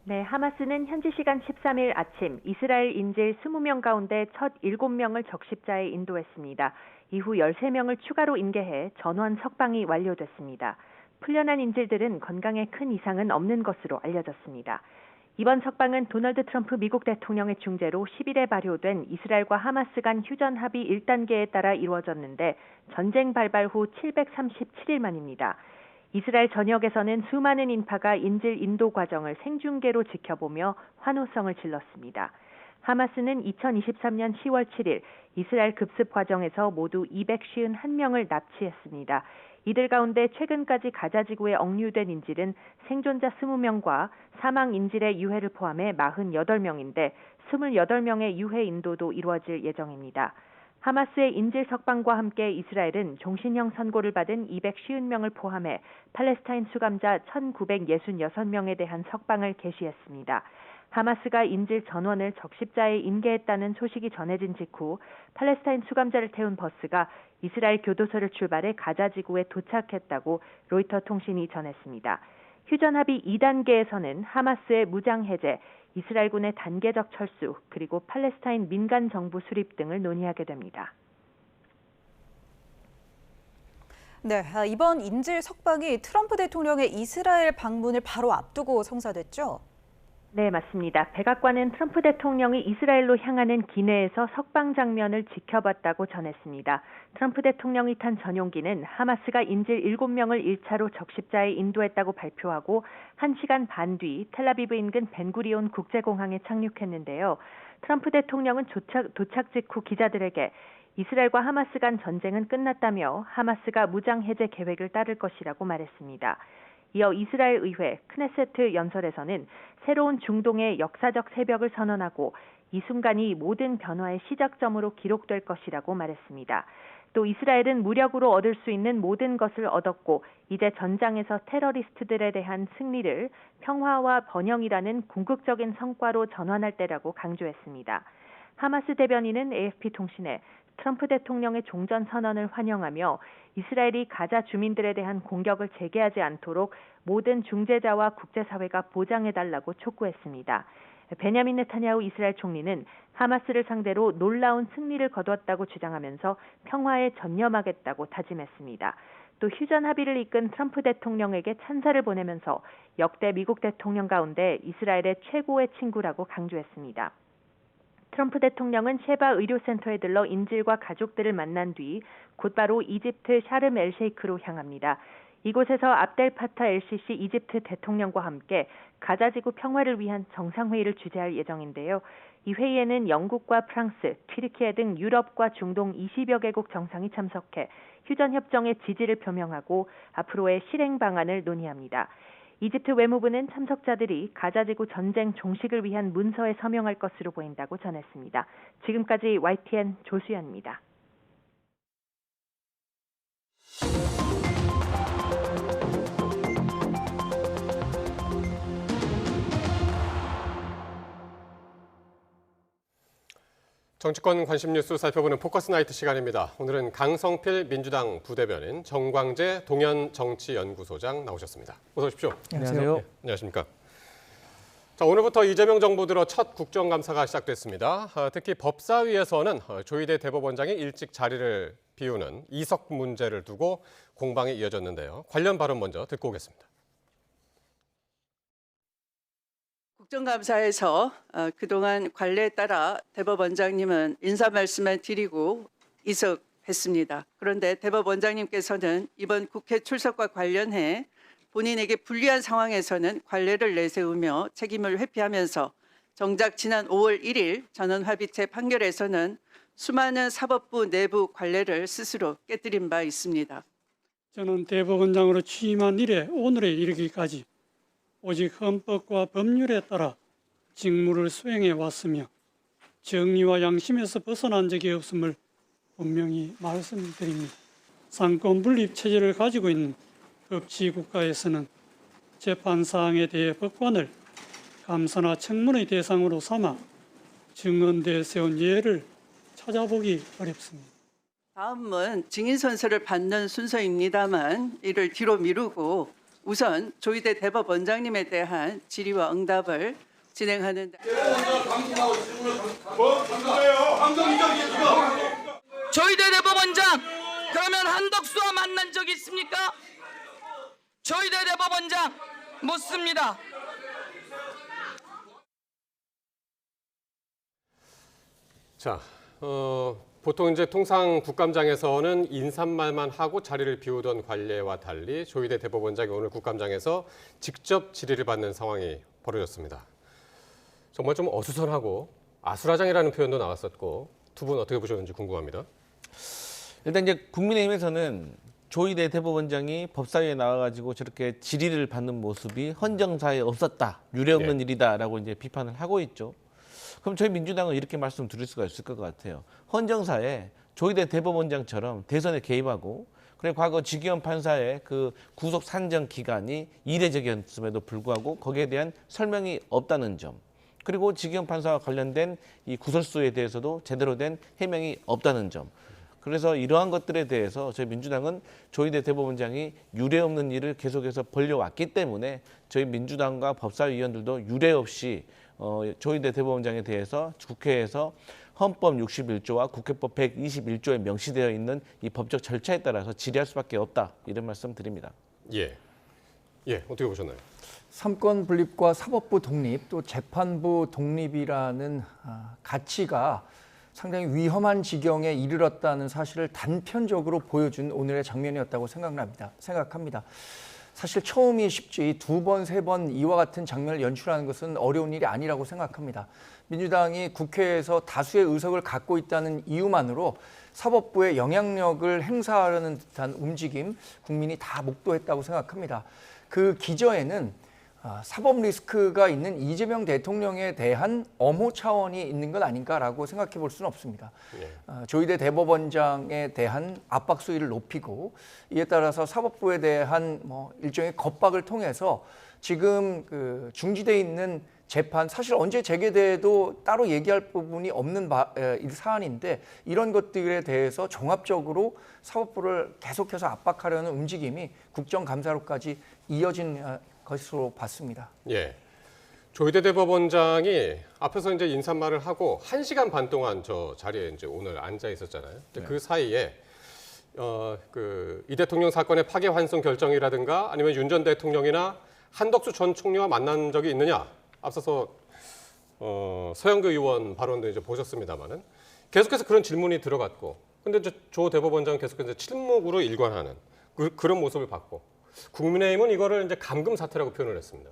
네, 하마스는 현지 시간 13일 아침 이스라엘 인질 20명 가운데 첫 7명을 적십자에 인도했습니다. 이후 13명을 추가로 인계해 전원 석방이 완료됐습니다. 풀려난 인질들은 건강에 큰 이상은 없는 것으로 알려졌습니다. 이번 석방은 도널드 트럼프 미국 대통령의 중재로 10일에 발효된 이스라엘과 하마스 간 휴전 합의 1단계에 따라 이루어졌는데 전쟁 발발 후 737일 만입니다. 이스라엘 전역에서는 수많은 인파가 인질 인도 과정을 생중계로 지켜보며 환호성을 질렀습니다. 하마스는 2023년 10월 7일 이스라엘 급습 과정에서 모두 251명을 납치했습니다. 이들 가운데 최근까지 가자지구에 억류된 인질은 생존자 20명과 사망 인질의 유해를 포함해 48명인데 28명의 유해 인도도 이루어질 예정입니다. 하마스의 인질 석방과 함께 이스라엘은 종신형 선고를 받은 250명을 포함해 팔레스타인 수감자 1966명에 대한 석방을 개시했습니다. 하마스가 인질 전원을 적십자에 인계했다는 소식이 전해진 직후 팔레스타인 수감자를 태운 버스가 이스라엘 교도소를 출발해 가자지구에 도착했다고 로이터 통신이 전했습니다. 휴전 합의 2단계에서는 하마스의 무장 해제, 이스라엘군의 단계적 철수, 그리고 팔레스타인 민간 정부 수립 등을 논의하게 됩니다. 네, 이번 인질 석방이 트럼프 대통령의 이스라엘 방문을 바로 앞두고 성사됐죠? 네, 맞습니다. 백악관은 트럼프 대통령이 이스라엘로 향하는 기내에서 석방 장면을 지켜봤다고 전했습니다. 트럼프 대통령이 탄 전용기는 하마스가 인질 7명을 1차로 적십자에 인도했다고 발표하고 1시간 반 뒤 텔아비브 인근 벤구리온 국제공항에 착륙했는데요. 트럼프 대통령은 도착 직후 기자들에게 이스라엘과 하마스 간 전쟁은 끝났다며 하마스가 무장 해제 계획을 따를 것이라고 말했습니다. 이어 이스라엘 의회 크네세트 연설에서는 새로운 중동의 역사적 새벽을 선언하고 이 순간이 모든 변화의 시작점으로 기록될 것이라고 말했습니다. 또 이스라엘은 무력으로 얻을 수 있는 모든 것을 얻었고 이제 전장에서 테러리스트들에 대한 승리를 평화와 번영이라는 궁극적인 성과로 전환할 때라고 강조했습니다. 하마스 대변인은 AFP-통신에 트럼프 대통령의 종전 선언을 환영하며 이스라엘이 가자 주민들에 대한 공격을 재개하지 않도록 모든 중재자와 국제사회가 보장해달라고 촉구했습니다. 베냐민 네타냐후 이스라엘 총리는 하마스를 상대로 놀라운 승리를 거두었다고 주장하면서 평화에 전념하겠다고 다짐했습니다. 또 휴전 합의를 이끈 트럼프 대통령에게 찬사를 보내면서 역대 미국 대통령 가운데 이스라엘의 최고의 친구라고 강조했습니다. 트럼프 대통령은 셰바 의료센터에 들러 인질과 가족들을 만난 뒤 곧바로 이집트 샤름 엘셰이크로 향합니다. 이곳에서 압델 파타 엘시시 이집트 대통령과 함께 가자지구 평화를 위한 정상회의를 주재할 예정인데요. 이 회의에는 영국과 프랑스, 튀르키예 등 유럽과 중동 20여 개국 정상이 참석해 휴전 협정의 지지를 표명하고 앞으로의 실행 방안을 논의합니다. 이집트 외무부는 참석자들이 가자지구 전쟁 종식을 위한 문서에 서명할 것으로 보인다고 전했습니다. 지금까지 YTN 조수연입니다. 정치권 관심 뉴스 살펴보는 포커스 나이트 시간입니다. 오늘은 강성필 민주당 부대변인, 정광재 동현정치연구소장 나오셨습니다. 어서 오십시오. 안녕하세요. 네, 안녕하십니까. 자, 오늘부터 이재명 정부 들어 첫 국정감사가 시작됐습니다. 특히 법사위에서는 조희대 대법원장이 일찍 자리를 비우는 이석 문제를 두고 공방이 이어졌는데요. 관련 발언 먼저 듣고 오겠습니다. 국정감사에서 그동안 관례에 따라 대법원장님은 인사 말씀을 드리고 이석했습니다. 그런데 대법원장님께서는 이번 국회 출석과 관련해 본인에게 불리한 상황에서는 관례를 내세우며 책임을 회피하면서 정작 지난 5월 1일 전원합의체 판결에서는 수많은 사법부 내부 관례를 스스로 깨뜨린 바 있습니다. 저는 대법원장으로 취임한 이래 오늘에 이르기까지 오직 헌법과 법률에 따라 직무를 수행해 왔으며 정의와 양심에서 벗어난 적이 없음을 분명히 말씀드립니다. 상권 분립 체제를 가지고 있는 법치국가에서는 재판 사항에 대해 법관을 감사나 청문의 대상으로 삼아 증언대에 세운 예를 찾아보기 어렵습니다. 다음은 증인 선서를 받는 순서입니다만 이를 뒤로 미루고 우선 조희대 대법원장님에 대한 질의와 응답을 진행하는데 조희대 대법원장, 그러면 한덕수와 만난 적 있습니까? 조희대 대법원장 묻습니다. 자, 보통 이제 통상 국감장에서는 인사말만 하고 자리를 비우던 관례와 달리 조희대 대법원장이 오늘 국감장에서 직접 질의를 받는 상황이 벌어졌습니다. 정말 좀 어수선하고 아수라장이라는 표현도 나왔었고 두 분 어떻게 보셨는지 궁금합니다. 일단 이제 국민의힘에서는 조희대 대법원장이 법사위에 나와가지고 저렇게 질의를 받는 모습이 헌정사에 없었다, 유례없는 일이다라고 이제 비판을 하고 있죠. 그럼 저희 민주당은 이렇게 말씀드릴 수가 있을 것 같아요. 헌정사에 조희대 대법원장처럼 대선에 개입하고 그래 과거 지기현 판사의 그 구속 산정 기간이 이례적이었음에도 불구하고 거기에 대한 설명이 없다는 점. 그리고 지기현 판사와 관련된 이 구설수에 대해서도 제대로 된 해명이 없다는 점. 그래서 이러한 것들에 대해서 저희 민주당은 조희대 대법원장이 유례없는 일을 계속해서 벌려왔기 때문에 저희 민주당과 법사위원들도 유례 없이 조희대 대법원장에 대해서 국회에서 헌법 61조와 국회법 121조에 명시되어 있는 이 법적 절차에 따라서 질의할 수밖에 없다, 이런 말씀 드립니다. 예, 어떻게 보셨나요? 삼권 분립과 사법부 독립, 또 재판부 독립이라는 가치가 상당히 위험한 지경에 이르렀다는 사실을 단편적으로 보여준 오늘의 장면이었다고 생각합니다. 사실 처음이 쉽지 두 번, 세 번 이와 같은 장면을 연출하는 것은 어려운 일이 아니라고 생각합니다. 민주당이 국회에서 다수의 의석을 갖고 있다는 이유만으로 사법부의 영향력을 행사하려는 듯한 움직임, 국민이 다 목도했다고 생각합니다. 그 기저에는 사법 리스크가 있는 이재명 대통령에 대한 엄호 차원이 있는 것 아닌가라고 생각해 볼 수는 없습니다. 조희대 대법원장에 대한 압박 수위를 높이고 이에 따라서 사법부에 대한 일종의 겁박을 통해서 지금 그 중지돼 있는 재판, 사실 언제 재개돼도 따로 얘기할 부분이 없는 사안인데 이런 것들에 대해서 종합적으로 사법부를 계속해서 압박하려는 움직임이 국정감사로까지 이어진 것으로 봤습니다. 예, 조희대 대법원장이 앞에서 이제 인사말을 하고 1시간 반 동안 저 자리에 이제 오늘 앉아 있었잖아요. 근데 그 사이에 이 대통령 사건의 파기 환송 결정이라든가 아니면 윤 전 대통령이나 한덕수 전 총리와 만난 적이 있느냐, 앞서서 서영교 의원 발언도 이제 보셨습니다만은 계속해서 그런 질문이 들어갔고, 근데 조 대법원장은 계속해서 침묵으로 일관하는 그런 모습을 봤고. 국민의힘은 이거를 이제 감금 사태라고 표현을 했습니다.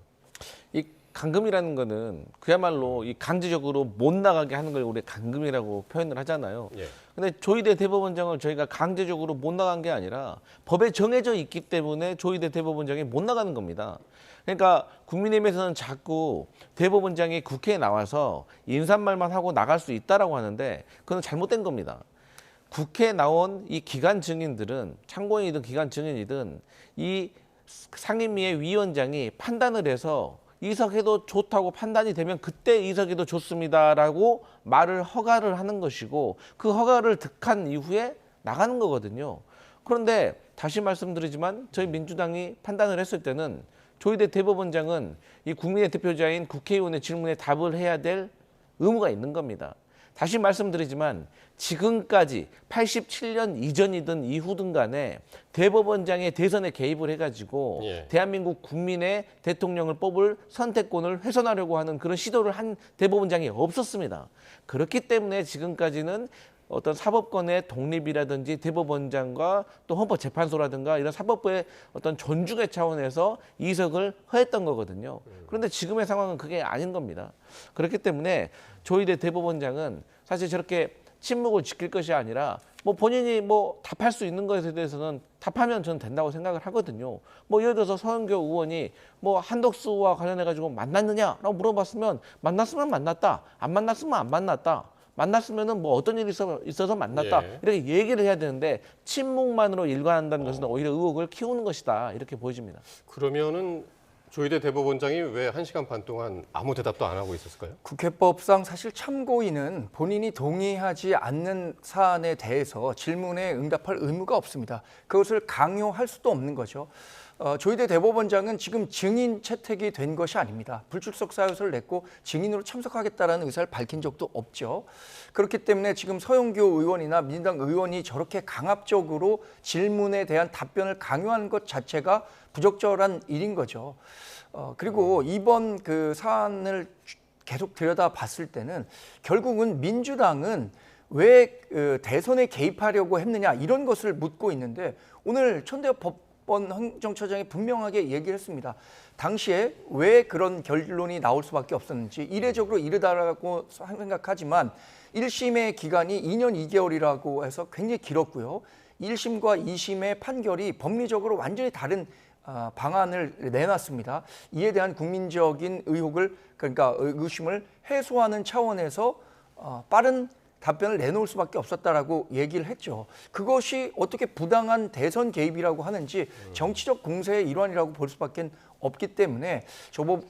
이 감금이라는 거는 그야말로 이 강제적으로 못 나가게 하는 걸 우리 감금이라고 표현을 하잖아요. 근데 조희대 대법원장을 저희가 강제적으로 못 나간 게 아니라 법에 정해져 있기 때문에 조희대 대법원장이 못 나가는 겁니다. 그러니까 국민의힘에서는 자꾸 대법원장이 국회에 나와서 인사말만 하고 나갈 수 있다라고 하는데 그건 잘못된 겁니다. 국회에 나온 이 기관 증인들은 참고인이든 기관 증인이든 이 상임위의 위원장이 판단을 해서 이석해도 좋다고 판단이 되면 그때 이석해도 좋습니다라고 허가를 하는 것이고 그 허가를 득한 이후에 나가는 거거든요. 그런데 다시 말씀드리지만 저희 민주당이 판단을 했을 때는 조희대 대법원장은 이 국민의 대표자인 국회의원의 질문에 답을 해야 될 의무가 있는 겁니다. 다시 말씀드리지만 지금까지 87년 이전이든 이후든 간에 대법원장의 대선에 개입을 해가지고 대한민국 국민의 대통령을 뽑을 선택권을 훼손하려고 하는 그런 시도를 한 대법원장이 없었습니다. 그렇기 때문에 지금까지는 어떤 사법권의 독립이라든지 대법원장과 또 헌법재판소라든가 이런 사법부의 어떤 존중의 차원에서 이석을 허했던 거거든요. 그런데 지금의 상황은 그게 아닌 겁니다. 그렇기 때문에 조희대 대법원장은 사실 저렇게 침묵을 지킬 것이 아니라 뭐 본인이 뭐 답할 수 있는 것에 대해서는 답하면 저는 된다고 생각을 하거든요. 뭐 예를 들어서 서영교 의원이 뭐 한덕수와 관련해 가지고 만났느냐라고 물어봤으면 만났으면 만났다, 안 만났으면 안 만났다. 만났으면은 뭐 어떤 일이 있어서 만났다. 예. 이렇게 얘기를 해야 되는데 침묵만으로 일관한다는 것은 오히려 의혹을 키우는 것이다. 이렇게 보여집니다. 그러면은 조희대 대법원장이 왜 1시간 반 동안 아무 대답도 안 하고 있었을까요? 국회법상 사실 참고인은 본인이 동의하지 않는 사안에 대해서 질문에 응답할 의무가 없습니다. 그것을 강요할 수도 없는 거죠. 조희대 대법원장은 지금 증인 채택이 된 것이 아닙니다. 불출석 사유서를 냈고 증인으로 참석하겠다라는 의사를 밝힌 적도 없죠. 그렇기 때문에 지금 서영교 의원이나 민주당 의원이 저렇게 강압적으로 질문에 대한 답변을 강요하는 것 자체가 부적절한 일인 거죠. 그리고 이번 그 사안을 계속 들여다봤을 때는 결국은 민주당은 왜 대선에 개입하려고 했느냐 이런 것을 묻고 있는데 오늘 천대엽 법원 행정처장이 분명하게 얘기를 했습니다. 당시에 왜 그런 결론이 나올 수밖에 없었는지 이례적으로 이르다라고 생각하지만 1심의 기간이 2년 2개월이라고 해서 굉장히 길었고요. 1심과 2심의 판결이 법리적으로 완전히 다른 방안을 내놨습니다. 이에 대한 국민적인 의혹을 그러니까 의구심을 해소하는 차원에서 빠른 답변을 내놓을 수밖에 없었다라고 얘기를 했죠. 그것이 어떻게 부당한 대선 개입이라고 하는지 정치적 공세의 일환이라고 볼 수밖에 없기 때문에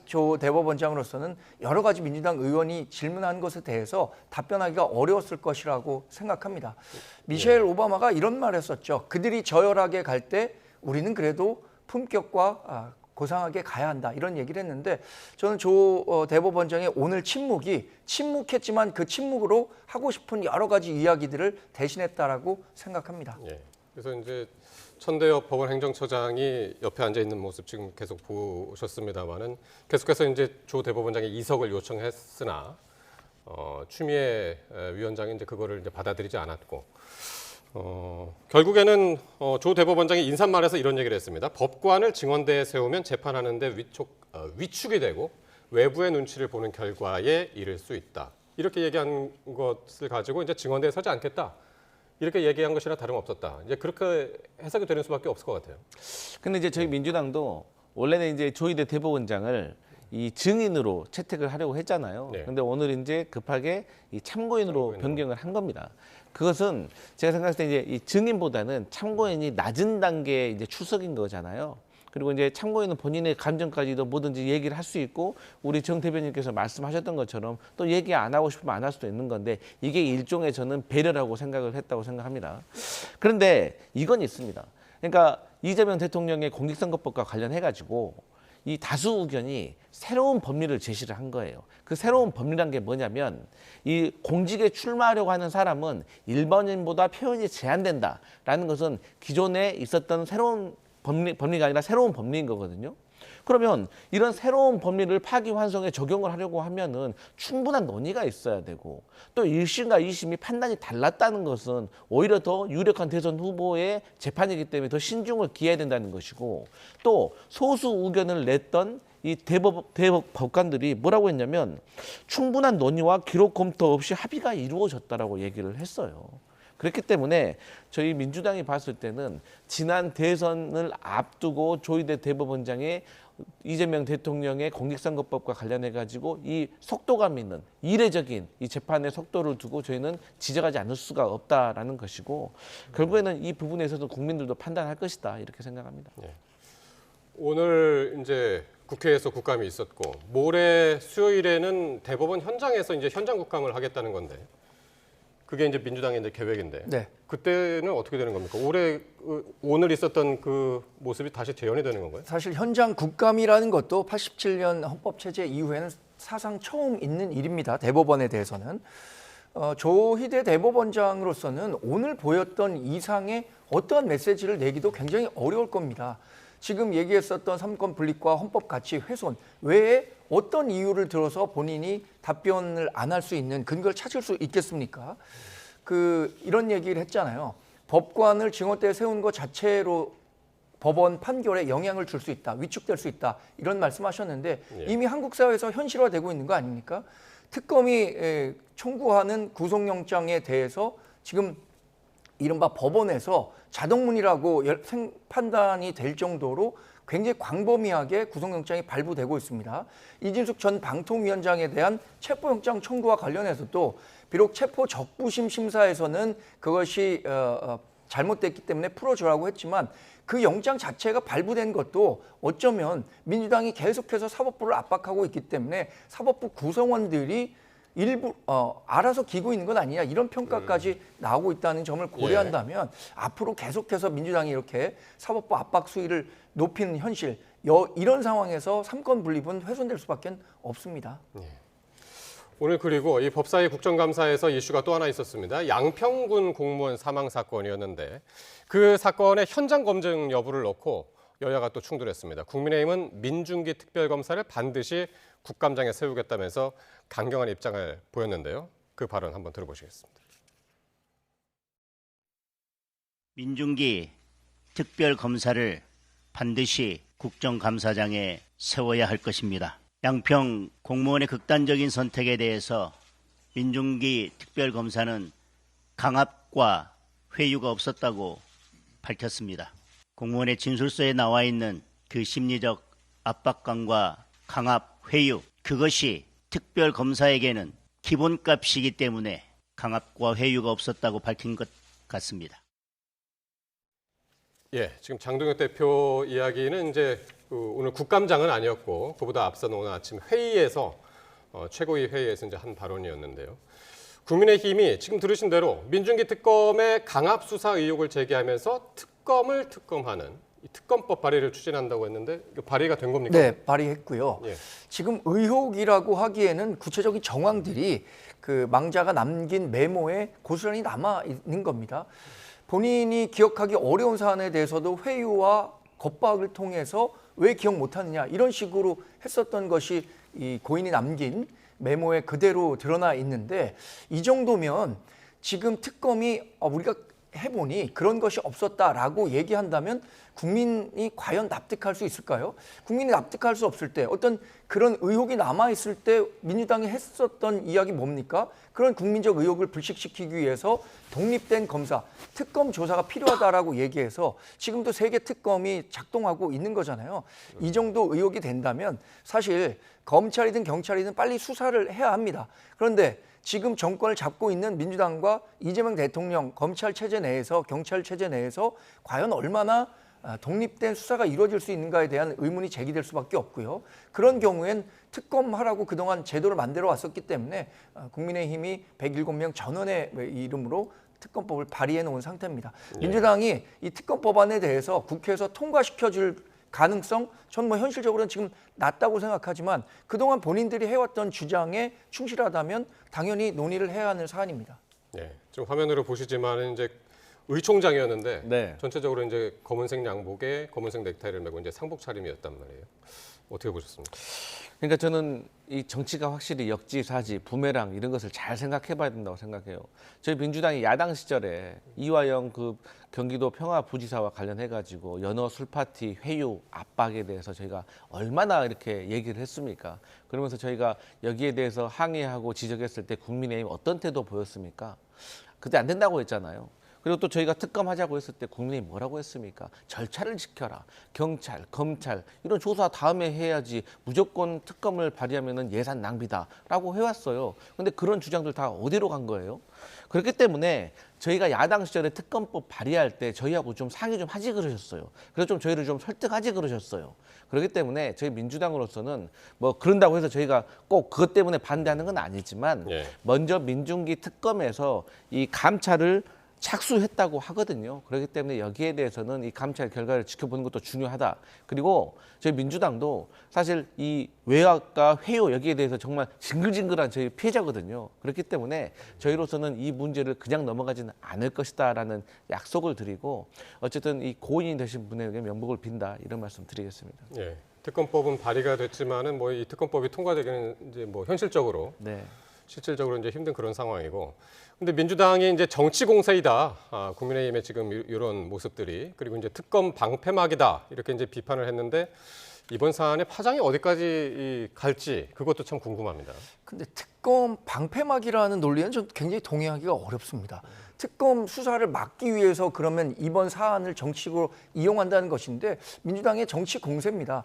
조 대법원장으로서는 여러 가지 민주당 의원이 질문한 것에 대해서 답변하기가 어려웠을 것이라고 생각합니다. 미셸 오바마가 이런 말을 했었죠. 그들이 저열하게 갈 때 우리는 그래도 품격과 고상하게 가야 한다 이런 얘기를 했는데 저는 조 대법원장의 오늘 침묵이 침묵했지만 그 침묵으로 하고 싶은 여러 가지 이야기들을 대신했다라고 생각합니다. 예. 그래서 이제 천대엽 법원 행정처장이 옆에 앉아 있는 모습 지금 계속 보셨습니다만은 계속해서 이제 조 대법원장이 이석을 요청했으나 추미애 위원장이 이제 그거를 이제 받아들이지 않았고. 결국에는 조 대법원장이 인사말에서 이런 얘기를 했습니다. 법관을 증언대에 세우면 재판하는데 위축이 되고 외부의 눈치를 보는 결과에 이를 수 있다. 이렇게 얘기한 것을 가지고 이제 증언대에 서지 않겠다. 이렇게 얘기한 것이나 다름없었다. 이제 그렇게 해석이 되는 수밖에 없을 것 같아요. 근데 이제 저희 민주당도 원래는 이제 조희대 대법원장을 이 증인으로 채택을 하려고 했잖아요. 그런데 오늘 이제 급하게 이 참고인으로 변경을 한 겁니다. 그것은 제가 생각했을 때 이제 이 증인보다는 참고인이 낮은 단계의 이제 출석인 거잖아요. 그리고 이제 참고인은 본인의 감정까지도 뭐든지 얘기를 할 수 있고 우리 정 대변인께서 말씀하셨던 것처럼 또 얘기 안 하고 싶으면 안 할 수도 있는 건데 이게 일종의 저는 배려라고 생각을 했다고 생각합니다. 그런데 이건 있습니다. 그러니까 이재명 대통령의 공직선거법과 관련해 가지고 이 다수 의견이 새로운 법리를 제시를 한 거예요. 그 새로운 법리란 게 뭐냐면 이 공직에 출마하려고 하는 사람은 일반인보다 표현이 제한된다라는 것은 기존에 있었던 새로운 법리가 아니라 새로운 법리인 거거든요. 그러면 이런 새로운 법리를 파기환송에 적용을 하려고 하면은 충분한 논의가 있어야 되고 또 1심과 2심이 판단이 달랐다는 것은 오히려 더 유력한 대선 후보의 재판이기 때문에 더 신중을 기해야 된다는 것이고 또 소수 의견을 냈던 이 대법 법관들이 뭐라고 했냐면 충분한 논의와 기록 검토 없이 합의가 이루어졌다라고 얘기를 했어요. 그렇기 때문에 저희 민주당이 봤을 때는 지난 대선을 앞두고 조희대 대법원장의 이재명 대통령의 공직선거법과 관련해 가지고 이 속도감 있는 이례적인 이 재판의 속도를 두고 저희는 지적하지 않을 수가 없다라는 것이고 결국에는 이 부분에서도 국민들도 판단할 것이다 이렇게 생각합니다. 오늘 이제 국회에서 국감이 있었고 모레 수요일에는 대법원 현장에서 이제 현장 국감을 하겠다는 건데 그게 이제 민주당의 이제 계획인데 그때는 어떻게 되는 겁니까? 오늘 있었던 그 모습이 다시 재현이 되는 건가요? 사실 현장 국감이라는 것도 87년 헌법체제 이후에는 사상 처음 있는 일입니다. 대법원에 대해서는. 조희대 대법원장으로서는 오늘 보였던 이상의 어떠한 메시지를 내기도 굉장히 어려울 겁니다. 지금 얘기했었던 삼권 분립과 헌법 가치 훼손 외에 어떤 이유를 들어서 본인이 답변을 안 할 수 있는 근거를 찾을 수 있겠습니까? 이런 얘기를 했잖아요. 법관을 증언대에 세운 것 자체로 법원 판결에 영향을 줄 수 있다, 위축될 수 있다 이런 말씀하셨는데 이미 한국 사회에서 현실화되고 있는 거 아닙니까? 특검이 청구하는 구속영장에 대해서 지금 이른바 법원에서 자동문이라고 판단이 될 정도로 굉장히 광범위하게 구속영장이 발부되고 있습니다. 이진숙 전 방통위원장에 대한 체포영장 청구와 관련해서도 비록 체포 적부심 심사에서는 그것이 잘못됐기 때문에 풀어주라고 했지만 그 영장 자체가 발부된 것도 어쩌면 민주당이 계속해서 사법부를 압박하고 있기 때문에 사법부 구성원들이 일부 알아서 기고 있는 건 아니냐 이런 평가까지 나오고 있다는 점을 고려한다면 앞으로 계속해서 민주당이 이렇게 사법부 압박 수위를 높이는 현실 이런 상황에서 삼권 분립은 훼손될 수밖에 없습니다. 오늘 그리고 이 법사위 국정감사에서 이슈가 또 하나 있었습니다. 양평군 공무원 사망 사건이었는데 그 사건의 현장 검증 여부를 놓고 여야가 또 충돌했습니다. 국민의힘은 민중기 특별검사를 반드시 국감장에 세우겠다면서 강경한 입장을 보였는데요. 그 발언 한번 들어보시겠습니다. 민중기 특별검사를 반드시 국정감사장에 세워야 할 것입니다. 양평 공무원의 극단적인 선택에 대해서 민중기 특별검사는 강압과 회유가 없었다고 밝혔습니다. 공무원의 진술서에 나와 있는 그 심리적 압박감과 강압, 회유, 그것이 특별검사에게는 기본값이기 때문에 강압과 회유가 없었다고 밝힌 것 같습니다. 지금 장동혁 대표 이야기는 이제 오늘 국감장은 아니었고 그보다 앞서는 오늘 아침 회의에서 최고위 회의에서 이제 한 발언이었는데요. 국민의힘이 지금 들으신 대로 민중기 특검의 강압 수사 의혹을 제기하면서 특검을 특검하는 이 특검법 발의를 추진한다고 했는데 이거 발의가 된 겁니까? 네, 발의했고요. 지금 의혹이라고 하기에는 구체적인 정황들이 그 망자가 남긴 메모에 고스란히 남아 있는 겁니다. 본인이 기억하기 어려운 사안에 대해서도 회유와 겁박을 통해서 왜 기억 못하느냐 이런 식으로 했었던 것이 이 고인이 남긴 메모에 그대로 드러나 있는데 이 정도면 지금 특검이 우리가 해보니 그런 것이 없었다라고 얘기한다면 국민이 과연 납득할 수 있을까요? 국민이 납득할 수 없을 때 어떤 그런 의혹이 남아있을 때 민주당이 했었던 이야기 뭡니까? 그런 국민적 의혹을 불식시키기 위해서 독립된 검사, 특검 조사가 필요하다라고 얘기해서 지금도 3개 특검이 작동하고 있는 거잖아요. 이 정도 의혹이 된다면 사실 검찰이든 경찰이든 빨리 수사를 해야 합니다. 그런데 지금 정권을 잡고 있는 민주당과 이재명 대통령 검찰 체제 내에서 경찰 체제 내에서 과연 얼마나 독립된 수사가 이루어질 수 있는가에 대한 의문이 제기될 수밖에 없고요. 그런 경우엔 특검하라고 그동안 제도를 만들어 왔었기 때문에 국민의힘이 107명 전원의 이름으로 특검법을 발의해 놓은 상태입니다. 민주당이 이 특검법안에 대해서 국회에서 통과시켜줄 가능성 전 뭐 현실적으로는 지금 낮다고 생각하지만 그동안 본인들이 해왔던 주장에 충실하다면 당연히 논의를 해야 하는 사안입니다. 지금 화면으로 보시지만 이제 의총장이었는데 전체적으로 이제 검은색 양복에 검은색 넥타이를 메고 이제 상복 차림이었단 말이에요. 어떻게 보셨습니까? 그러니까 저는 이 정치가 확실히 역지사지, 부메랑 이런 것을 잘 생각해봐야 된다고 생각해요. 저희 민주당이 야당 시절에 이화영 그 경기도 평화부지사와 관련해가지고 연어 술파티, 회유, 압박에 대해서 저희가 얼마나 이렇게 얘기를 했습니까? 그러면서 저희가 여기에 대해서 항의하고 지적했을 때 국민의힘 어떤 태도 보였습니까? 그때 안 된다고 했잖아요. 그리고 또 저희가 특검하자고 했을 때 국민이 뭐라고 했습니까? 절차를 지켜라. 경찰, 검찰 이런 조사 다음에 해야지 무조건 특검을 발의하면 예산 낭비다라고 해왔어요. 근데 그런 주장들 다 어디로 간 거예요? 그렇기 때문에 저희가 야당 시절에 특검법 발의할 때 저희하고 좀 상의 좀 하지 그러셨어요. 그래서 좀 저희를 좀 설득하지 그러셨어요. 그렇기 때문에 저희 민주당으로서는 뭐 그런다고 해서 저희가 꼭 그것 때문에 반대하는 건 아니지만 먼저 민중기 특검에서 이 감찰을 착수했다고 하거든요. 그렇기 때문에 여기에 대해서는 이 감찰 결과를 지켜보는 것도 중요하다. 그리고 저희 민주당도 사실 이 외압과 회유 여기에 대해서 정말 징글징글한 저희 피해자거든요. 그렇기 때문에 저희로서는 이 문제를 그냥 넘어가지는 않을 것이다라는 약속을 드리고 어쨌든 이 고인이 되신 분에게 명복을 빈다 이런 말씀 드리겠습니다. 특검법은 발의가 됐지만은 뭐 이 특검법이 통과되기는 이제 뭐 현실적으로 실질적으로 이제 힘든 그런 상황이고. 근데 민주당이 이제 정치 공세이다. 국민의힘의 지금 이런 모습들이, 그리고 이제 특검 방패막이다. 이렇게 이제 비판을 했는데 이번 사안의 파장이 어디까지 갈지 그것도 참 궁금합니다. 근데 특검 방패막이라는 논리는 좀 굉장히 동의하기가 어렵습니다. 특검 수사를 막기 위해서 그러면 이번 사안을 정치적으로 이용한다는 것인데 민주당의 정치 공세입니다.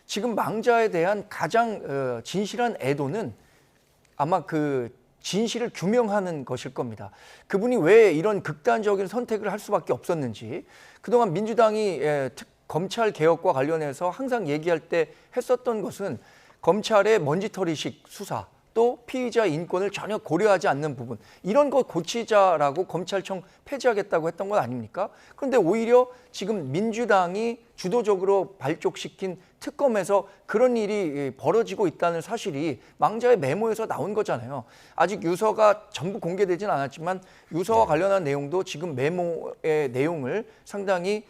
지금 망자에 대한 가장 진실한 애도는 아마 그 진실을 규명하는 것일 겁니다. 그분이 왜 이런 극단적인 선택을 할 수밖에 없었는지, 그동안 민주당이 검찰 개혁과 관련해서 항상 얘기할 때 했었던 것은 검찰의 먼지털이식 수사, 또 피의자 인권을 전혀 고려하지 않는 부분, 이런 것 고치자라고 검찰청 폐지하겠다고 했던 건 아닙니까? 그런데 오히려 지금 민주당이 주도적으로 발족시킨 특검에서 그런 일이 벌어지고 있다는 사실이 망자의 메모에서 나온 거잖아요. 아직 유서가 전부 공개되진 않았지만 유서와 관련한 내용도 지금 메모의 내용을 상당히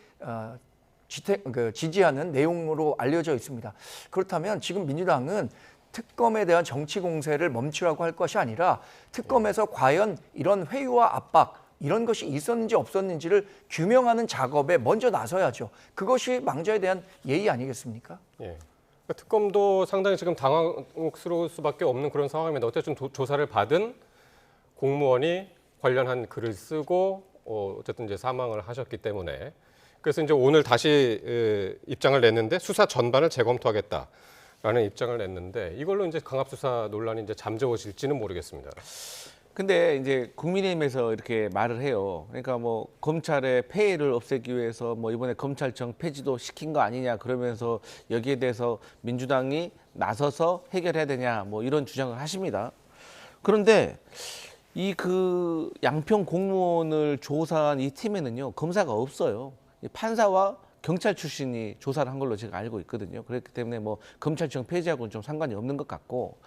지지하는 내용으로 알려져 있습니다. 그렇다면 지금 민주당은 특검에 대한 정치 공세를 멈추라고 할 것이 아니라 특검에서 과연 이런 회유와 압박, 이런 것이 있었는지 없었는지를 규명하는 작업에 먼저 나서야죠. 그것이 망자에 대한 예의 아니겠습니까? 예. 그러니까 특검도 상당히 지금 당황스러울 수밖에 없는 그런 상황입니다. 어쨌든 조사를 받은 공무원이 관련한 글을 쓰고 어쨌든 이제 사망을 하셨기 때문에, 그래서 이제 오늘 다시 입장을 냈는데 수사 전반을 재검토하겠다. 라는 입장을 냈는데 이걸로 이제 강압수사 논란이 이제 잠재워질지는 모르겠습니다. 근데 이제 국민의힘에서 이렇게 말을 해요. 그러니까 뭐 검찰의 폐해를 없애기 위해서 뭐 이번에 검찰청 폐지도 시킨 거 아니냐, 그러면서 여기에 대해서 민주당이 나서서 해결해야 되냐, 뭐 이런 주장을 하십니다. 그런데 이 그 양평 공무원을 조사한 이 팀에는요, 검사가 없어요. 판사와 경찰 출신이 조사를 한 걸로 제가 알고 있거든요. 그렇기 때문에 뭐 검찰청 폐지하고는 좀 상관이 없는 것 같고,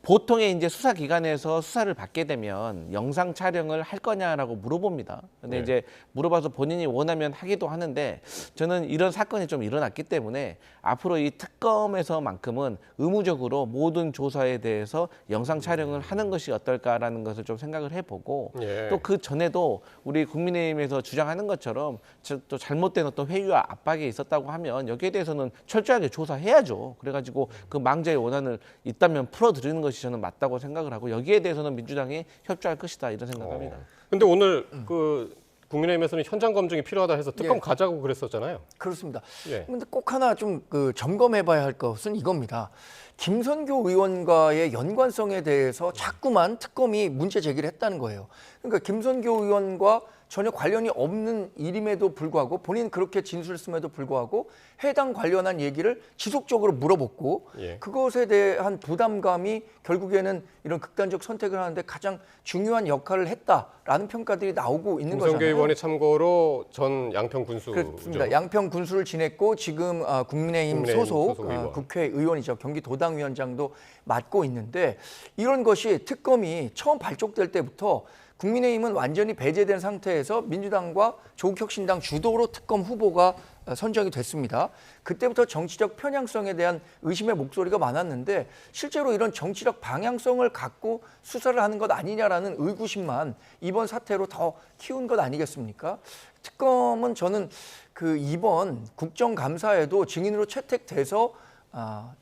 보통의 이제 수사기관에서 수사를 받게 되면 영상 촬영을 할 거냐라고 물어봅니다. 근데 이제 물어봐서 본인이 원하면 하기도 하는데, 저는 이런 사건이 좀 일어났기 때문에 앞으로 이 특검에서만큼은 의무적으로 모든 조사에 대해서 영상 촬영을 하는 것이 어떨까라는 것을 좀 생각을 해보고, 또 그 전에도 우리 국민의힘에서 주장하는 것처럼 또 잘못된 어떤 회유와 압박이 있었다고 하면 여기에 대해서는 철저하게 조사해야죠. 그래가지고 그 망자의 원한을 있다면 풀어드리는 것이 저는 맞다고 생각을 하고, 여기에 대해서는 민주당이 협조할 것이다, 이런 생각합니다. 근데 오늘 그 국민의힘에서는 현장 검증이 필요하다 해서 특검 가자고 그랬었잖아요. 그렇습니다. 그런데 꼭 하나 좀 점검해봐야 할 것은 이겁니다. 김선교 의원과의 연관성에 대해서 자꾸만 특검이 문제 제기를 했다는 거예요. 그러니까 김선교 의원과 전혀 관련이 없는 일임에도 불구하고, 본인 그렇게 진술했음에도 불구하고 해당 관련한 얘기를 지속적으로 물어봤고, 그것에 대한 부담감이 결국에는 이런 극단적 선택을 하는데 가장 중요한 역할을 했다라는 평가들이 나오고 있는 거잖아요. 김성교 의원이 참고로 전 양평 군수죠. 그렇습니다. 양평 군수를 지냈고 지금 국민의힘 소속 국회의원이죠. 경기도당위원장도 맡고 있는데, 이런 것이 특검이 처음 발족될 때부터 국민의힘은 완전히 배제된 상태에서 민주당과 조국혁신당 주도로 특검 후보가 선정이 됐습니다. 그때부터 정치적 편향성에 대한 의심의 목소리가 많았는데, 실제로 이런 정치적 방향성을 갖고 수사를 하는 것 아니냐라는 의구심만 이번 사태로 더 키운 것 아니겠습니까? 특검은 저는 그 이번 국정감사에도 증인으로 채택돼서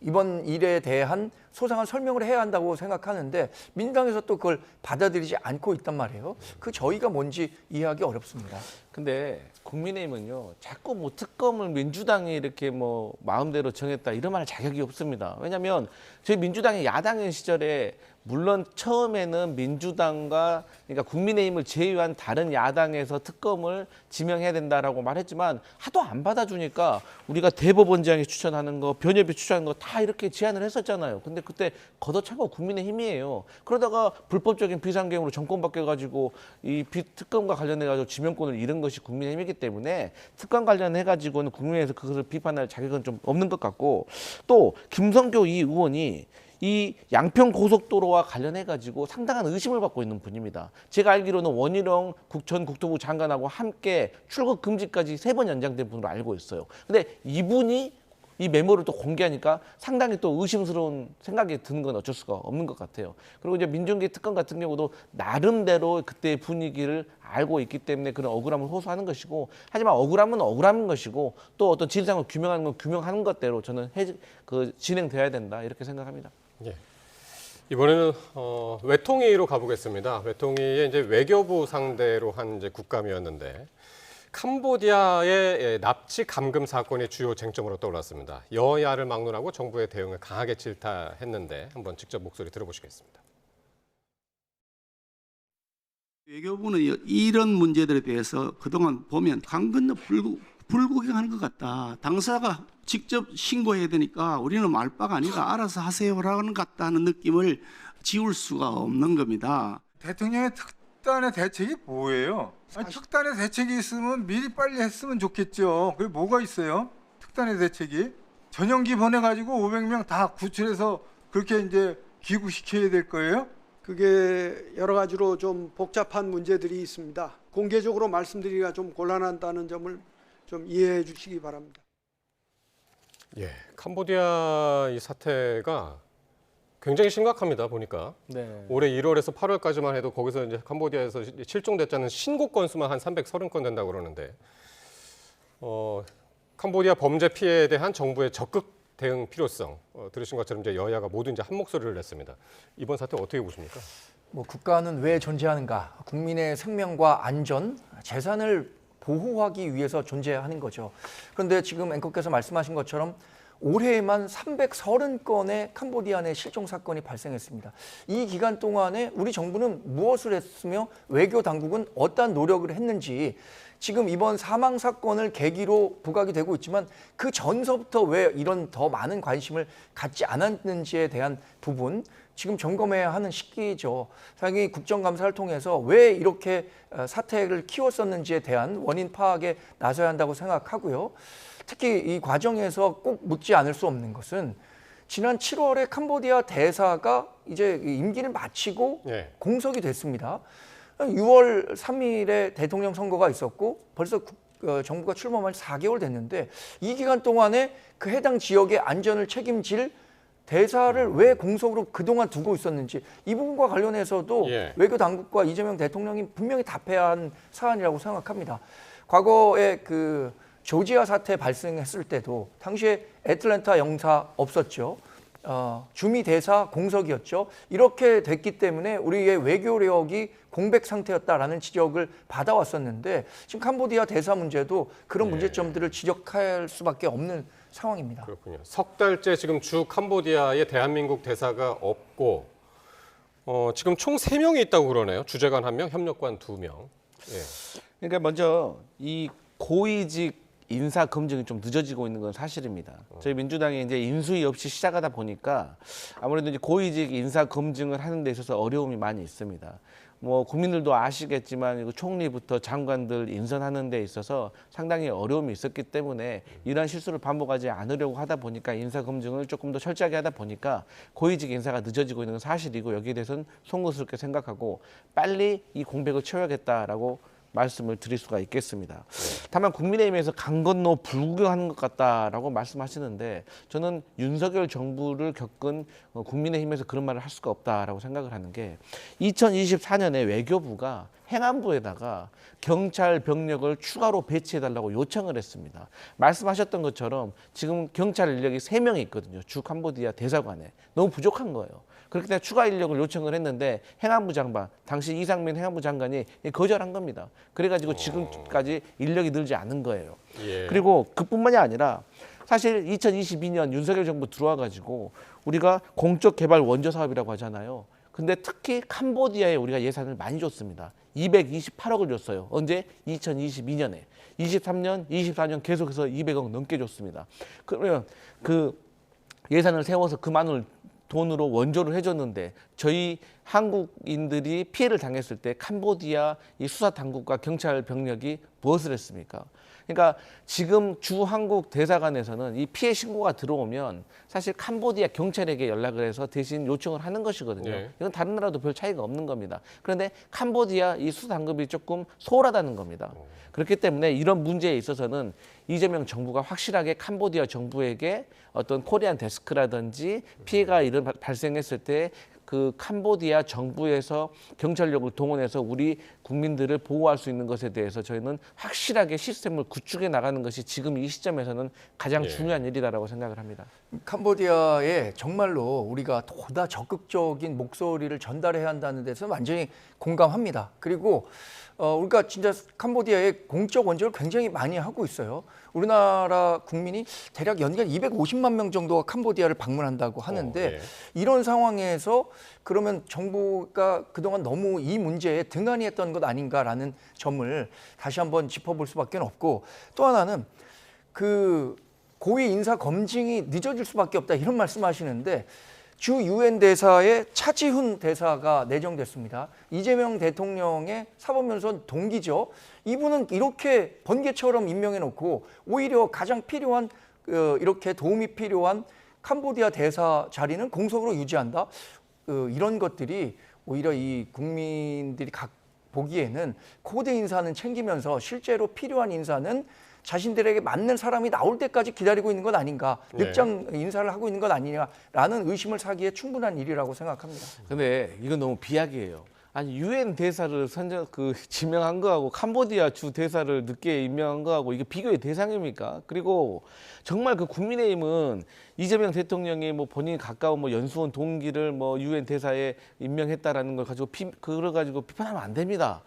이번 일에 대한 소상한 설명을 해야 한다고 생각하는데, 민주당에서 또 그걸 받아들이지 않고 있단 말이에요. 그 저희가 뭔지 이해하기 어렵습니다. 근데 국민의힘은요, 자꾸 뭐 특검을 민주당이 이렇게 뭐 마음대로 정했다 이런 말 자격이 없습니다. 왜냐하면 저희 민주당이 야당인 시절에 물론 처음에는 민주당과, 그러니까 국민의힘을 제외한 다른 야당에서 특검을 지명해야 된다라고 말했지만 하도 안 받아주니까 우리가 대법원장이 추천하는 거, 변협이 추천하는 거 다 이렇게 제안을 했었잖아요. 근데 그때 걷어찬 거 국민의힘이에요. 그러다가 불법적인 비상경으로 정권 바뀌어가지고 이 특검과 관련해가지고 지명권을 잃은 것이 국민의힘이기 때문에 특검 관련해가지고는 국민의힘에서 그것을 비판할 자격은 좀 없는 것 같고, 또 김성교 이 의원이 이 양평 고속도로와 관련해가지고 상당한 의심을 받고 있는 분입니다. 제가 알기로는 원희룡 전 국토부 장관하고 함께 출국 금지까지 3번 연장된 분으로 알고 있어요. 근데 이분이 이 메모를 또 공개하니까 상당히 또 의심스러운 생각이 드는 건 어쩔 수가 없는 것 같아요. 그리고 이제 민중기 특검 같은 경우도 나름대로 그때의 분위기를 알고 있기 때문에 그런 억울함을 호소하는 것이고, 하지만 억울함은 억울한 것이고 또 어떤 진상을 규명하는 건 규명하는 것대로 저는 진행돼야 된다 이렇게 생각합니다. 예. 이번에는 외통위로 가보겠습니다. 외통위의 이제 외교부 상대로 한 이제 국감이었는데 캄보디아의 납치 감금 사건이 주요 쟁점으로 떠올랐습니다. 여야를 막론하고 정부의 대응을 강하게 질타했는데 한번 직접 목소리 들어보시겠습니다. 외교부는 이런 문제들에 대해서 그동안 보면 강 건너 불구경하는 것 같다. 당사자가 직접 신고해야 되니까 우리는 말바가 아니라 알아서 하세요라는 것 같다는 느낌을 지울 수가 없는 겁니다. 대통령의 특단의 대책이 뭐예요? 아니, 특단의 대책이 있으면 미리 빨리 했으면 좋겠죠. 그게 뭐가 있어요? 특단의 대책이 전용기 보내가지고 500명 다 구출해서 그렇게 이제 귀국시켜야 될 거예요? 그게 여러 가지로 좀 복잡한 문제들이 있습니다. 공개적으로 말씀드리기가 좀 곤란하다는 점을 좀 이해해 주시기 바랍니다. 예, 캄보디아 이 사태가 굉장히 심각합니다. 보니까 올해 1월에서 8월까지만 해도 거기서 이제 캄보디아에서 실종됐자는 신고 건수만 한 330건 된다고 그러는데 캄보디아 범죄 피해에 대한 정부의 적극 대응 필요성 들으신 것처럼 이제 여야가 모두 이제 한 목소리를 냈습니다. 이번 사태 어떻게 보십니까? 국가는 왜 존재하는가? 국민의 생명과 안전, 재산을 보호하기 위해서 존재하는 거죠. 그런데 지금 앵커께서 말씀하신 것처럼 올해에만 330건의 캄보디아 내 실종 사건이 발생했습니다. 이 기간 동안에 우리 정부는 무엇을 했으며 외교 당국은 어떠한 노력을 했는지, 지금 이번 사망 사건을 계기로 부각이 되고 있지만 그 전서부터 왜 이런 더 많은 관심을 갖지 않았는지에 대한 부분 지금 점검해야 하는 시기죠. 당연히 국정감사를 통해서 왜 이렇게 사태를 키웠었는지에 대한 원인 파악에 나서야 한다고 생각하고요. 특히 이 과정에서 꼭 묻지 않을 수 없는 것은 지난 7월에 캄보디아 대사가 이제 임기를 마치고 공석이 됐습니다. 6월 3일에 대통령 선거가 있었고 벌써 정부가 출범한 지 4개월 됐는데 이 기간 동안에 그 해당 지역의 안전을 책임질 대사를 왜 공석으로 그동안 두고 있었는지, 이 부분과 관련해서도 외교 당국과 이재명 대통령이 분명히 답해야 한 사안이라고 생각합니다. 과거에 그 조지아 사태 발생했을 때도 당시에 애틀랜타 영사 없었죠. 주미 대사 공석이었죠. 이렇게 됐기 때문에 우리의 외교력이 공백 상태였다라는 지적을 받아왔었는데 지금 캄보디아 대사 문제도 그런 문제점들을 지적할 수밖에 없는 상황입니다. 그렇군요. 석 달째 지금 주 캄보디아에 대한민국 대사가 없고 지금 총 3명이 있다고 그러네요. 주재관 1명, 협력관 2명. 그러니까 먼저 이 고위직 인사 검증이 좀 늦어지고 있는 건 사실입니다. 저희 민주당이 이제 인수위 없이 시작하다 보니까 아무래도 이제 고위직 인사 검증을 하는 데 있어서 어려움이 많이 있습니다. 뭐 국민들도 아시겠지만 총리부터 장관들 인선하는 데 있어서 상당히 어려움이 있었기 때문에 이러한 실수를 반복하지 않으려고 하다 보니까 인사 검증을 조금 더 철저하게 하다 보니까 고위직 인사가 늦어지고 있는 건 사실이고, 여기에 대해서는 송구스럽게 생각하고 빨리 이 공백을 채워야겠다라고 말씀을 드릴 수가 있겠습니다. 다만 국민의힘에서 강 건너 불구경하는 것 같다라고 말씀하시는데 저는 윤석열 정부를 겪은 국민의힘에서 그런 말을 할 수가 없다라고 생각을 하는 게 2024년에 외교부가 행안부에다가 경찰 병력을 추가로 배치해달라고 요청을 했습니다. 말씀하셨던 것처럼 지금 경찰 인력이 3명이 있거든요. 주 캄보디아 대사관에. 너무 부족한 거예요. 그렇기 때문에 추가 인력을 요청을 했는데 행안부 장관, 당시 이상민 행안부 장관이 거절한 겁니다. 그래가지고 지금까지 인력이 늘지 않은 거예요. 그리고 그뿐만이 아니라 사실 2022년 윤석열 정부 들어와가지고 우리가 공적 개발 원조 사업이라고 하잖아요. 근데 특히 캄보디아에 우리가 예산을 많이 줬습니다. 228억을 줬어요. 언제? 2022년에. 23년, 24년 계속해서 200억 넘게 줬습니다. 그러면 그 예산을 세워서 그 많은 돈으로 원조를 해줬는데 저희 한국인들이 피해를 당했을 때 캄보디아 이 수사 당국과 경찰 병력이 무엇을 했습니까? 그러니까 지금 주 한국 대사관에서는 이 피해 신고가 들어오면 사실 캄보디아 경찰에게 연락을 해서 대신 요청을 하는 것이거든요. 네. 이건 다른 나라도 별 차이가 없는 겁니다. 그런데 캄보디아 이 수사 당국이 조금 소홀하다는 겁니다. 그렇기 때문에 이런 문제에 있어서는 이재명 정부가 확실하게 캄보디아 정부에게 어떤 코리안 데스크라든지 피해가 발생했을 때 그 캄보디아 정부에서 경찰력을 동원해서 우리 국민들을 보호할 수 있는 것에 대해서 저희는 확실하게 시스템을 구축해 나가는 것이 지금 이 시점에서는 가장 중요한 일이다라고 생각을 합니다. 캄보디아에 정말로 우리가 보다 적극적인 목소리를 전달해야 한다는 데서 완전히 공감합니다. 그리고 우리가 진짜 캄보디아에 공적 원조를 굉장히 많이 하고 있어요. 우리나라 국민이 대략 연간 250만 명 정도가 캄보디아를 방문한다고 하는데 이런 상황에서 그러면 정부가 그동안 너무 이 문제에 등한히 했던 것 아닌가라는 점을 다시 한번 짚어볼 수밖에 없고, 또 하나는 그 고위 인사 검증이 늦어질 수밖에 없다 이런 말씀하시는데 주 유엔 대사에 차지훈 대사가 내정됐습니다. 이재명 대통령의 사법연수원 동기죠. 이분은 이렇게 번개처럼 임명해놓고 오히려 가장 필요한 이렇게 도움이 필요한 캄보디아 대사 자리는 공석으로 유지한다. 이런 것들이 오히려 이 국민들이 보기에는 코드 인사는 챙기면서 실제로 필요한 인사는 자신들에게 맞는 사람이 나올 때까지 기다리고 있는 것 아닌가, 늑장 인사를 하고 있는 것 아니냐라는 의심을 사기에 충분한 일이라고 생각합니다. 근데 이건 너무 비약이에요. 아니 유엔 대사를 지명한 거하고 캄보디아 주 대사를 늦게 임명한 거하고 이게 비교의 대상입니까? 그리고 정말 그 국민의힘은 이재명 대통령이 뭐 본인이 가까운 뭐 연수원 동기를 뭐 유엔 대사에 임명했다라는 걸 가지고 그래가지고 비판하면 안 됩니다.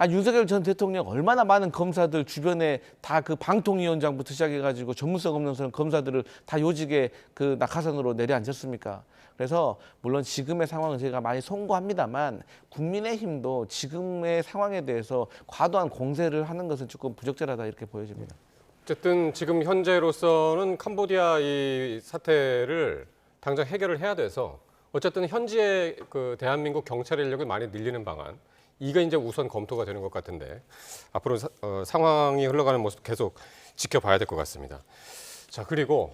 윤석열 전 대통령 얼마나 많은 검사들 주변에 다 그 방통위원장부터 시작해가지고 전문성 없는 검사들을 다 요직에 그 낙하산으로 내려앉혔습니까? 그래서 물론 지금의 상황은 제가 많이 송구합니다만 국민의힘도 지금의 상황에 대해서 과도한 공세를 하는 것은 조금 부적절하다 이렇게 보여집니다. 어쨌든 지금 현재로서는 캄보디아 이 사태를 당장 해결을 해야 돼서 어쨌든 현지의 그 대한민국 경찰 인력을 많이 늘리는 방안, 이거 이제 우선 검토가 되는 것 같은데 앞으로 상황이 흘러가는 모습 계속 지켜봐야 될 것 같습니다. 자, 그리고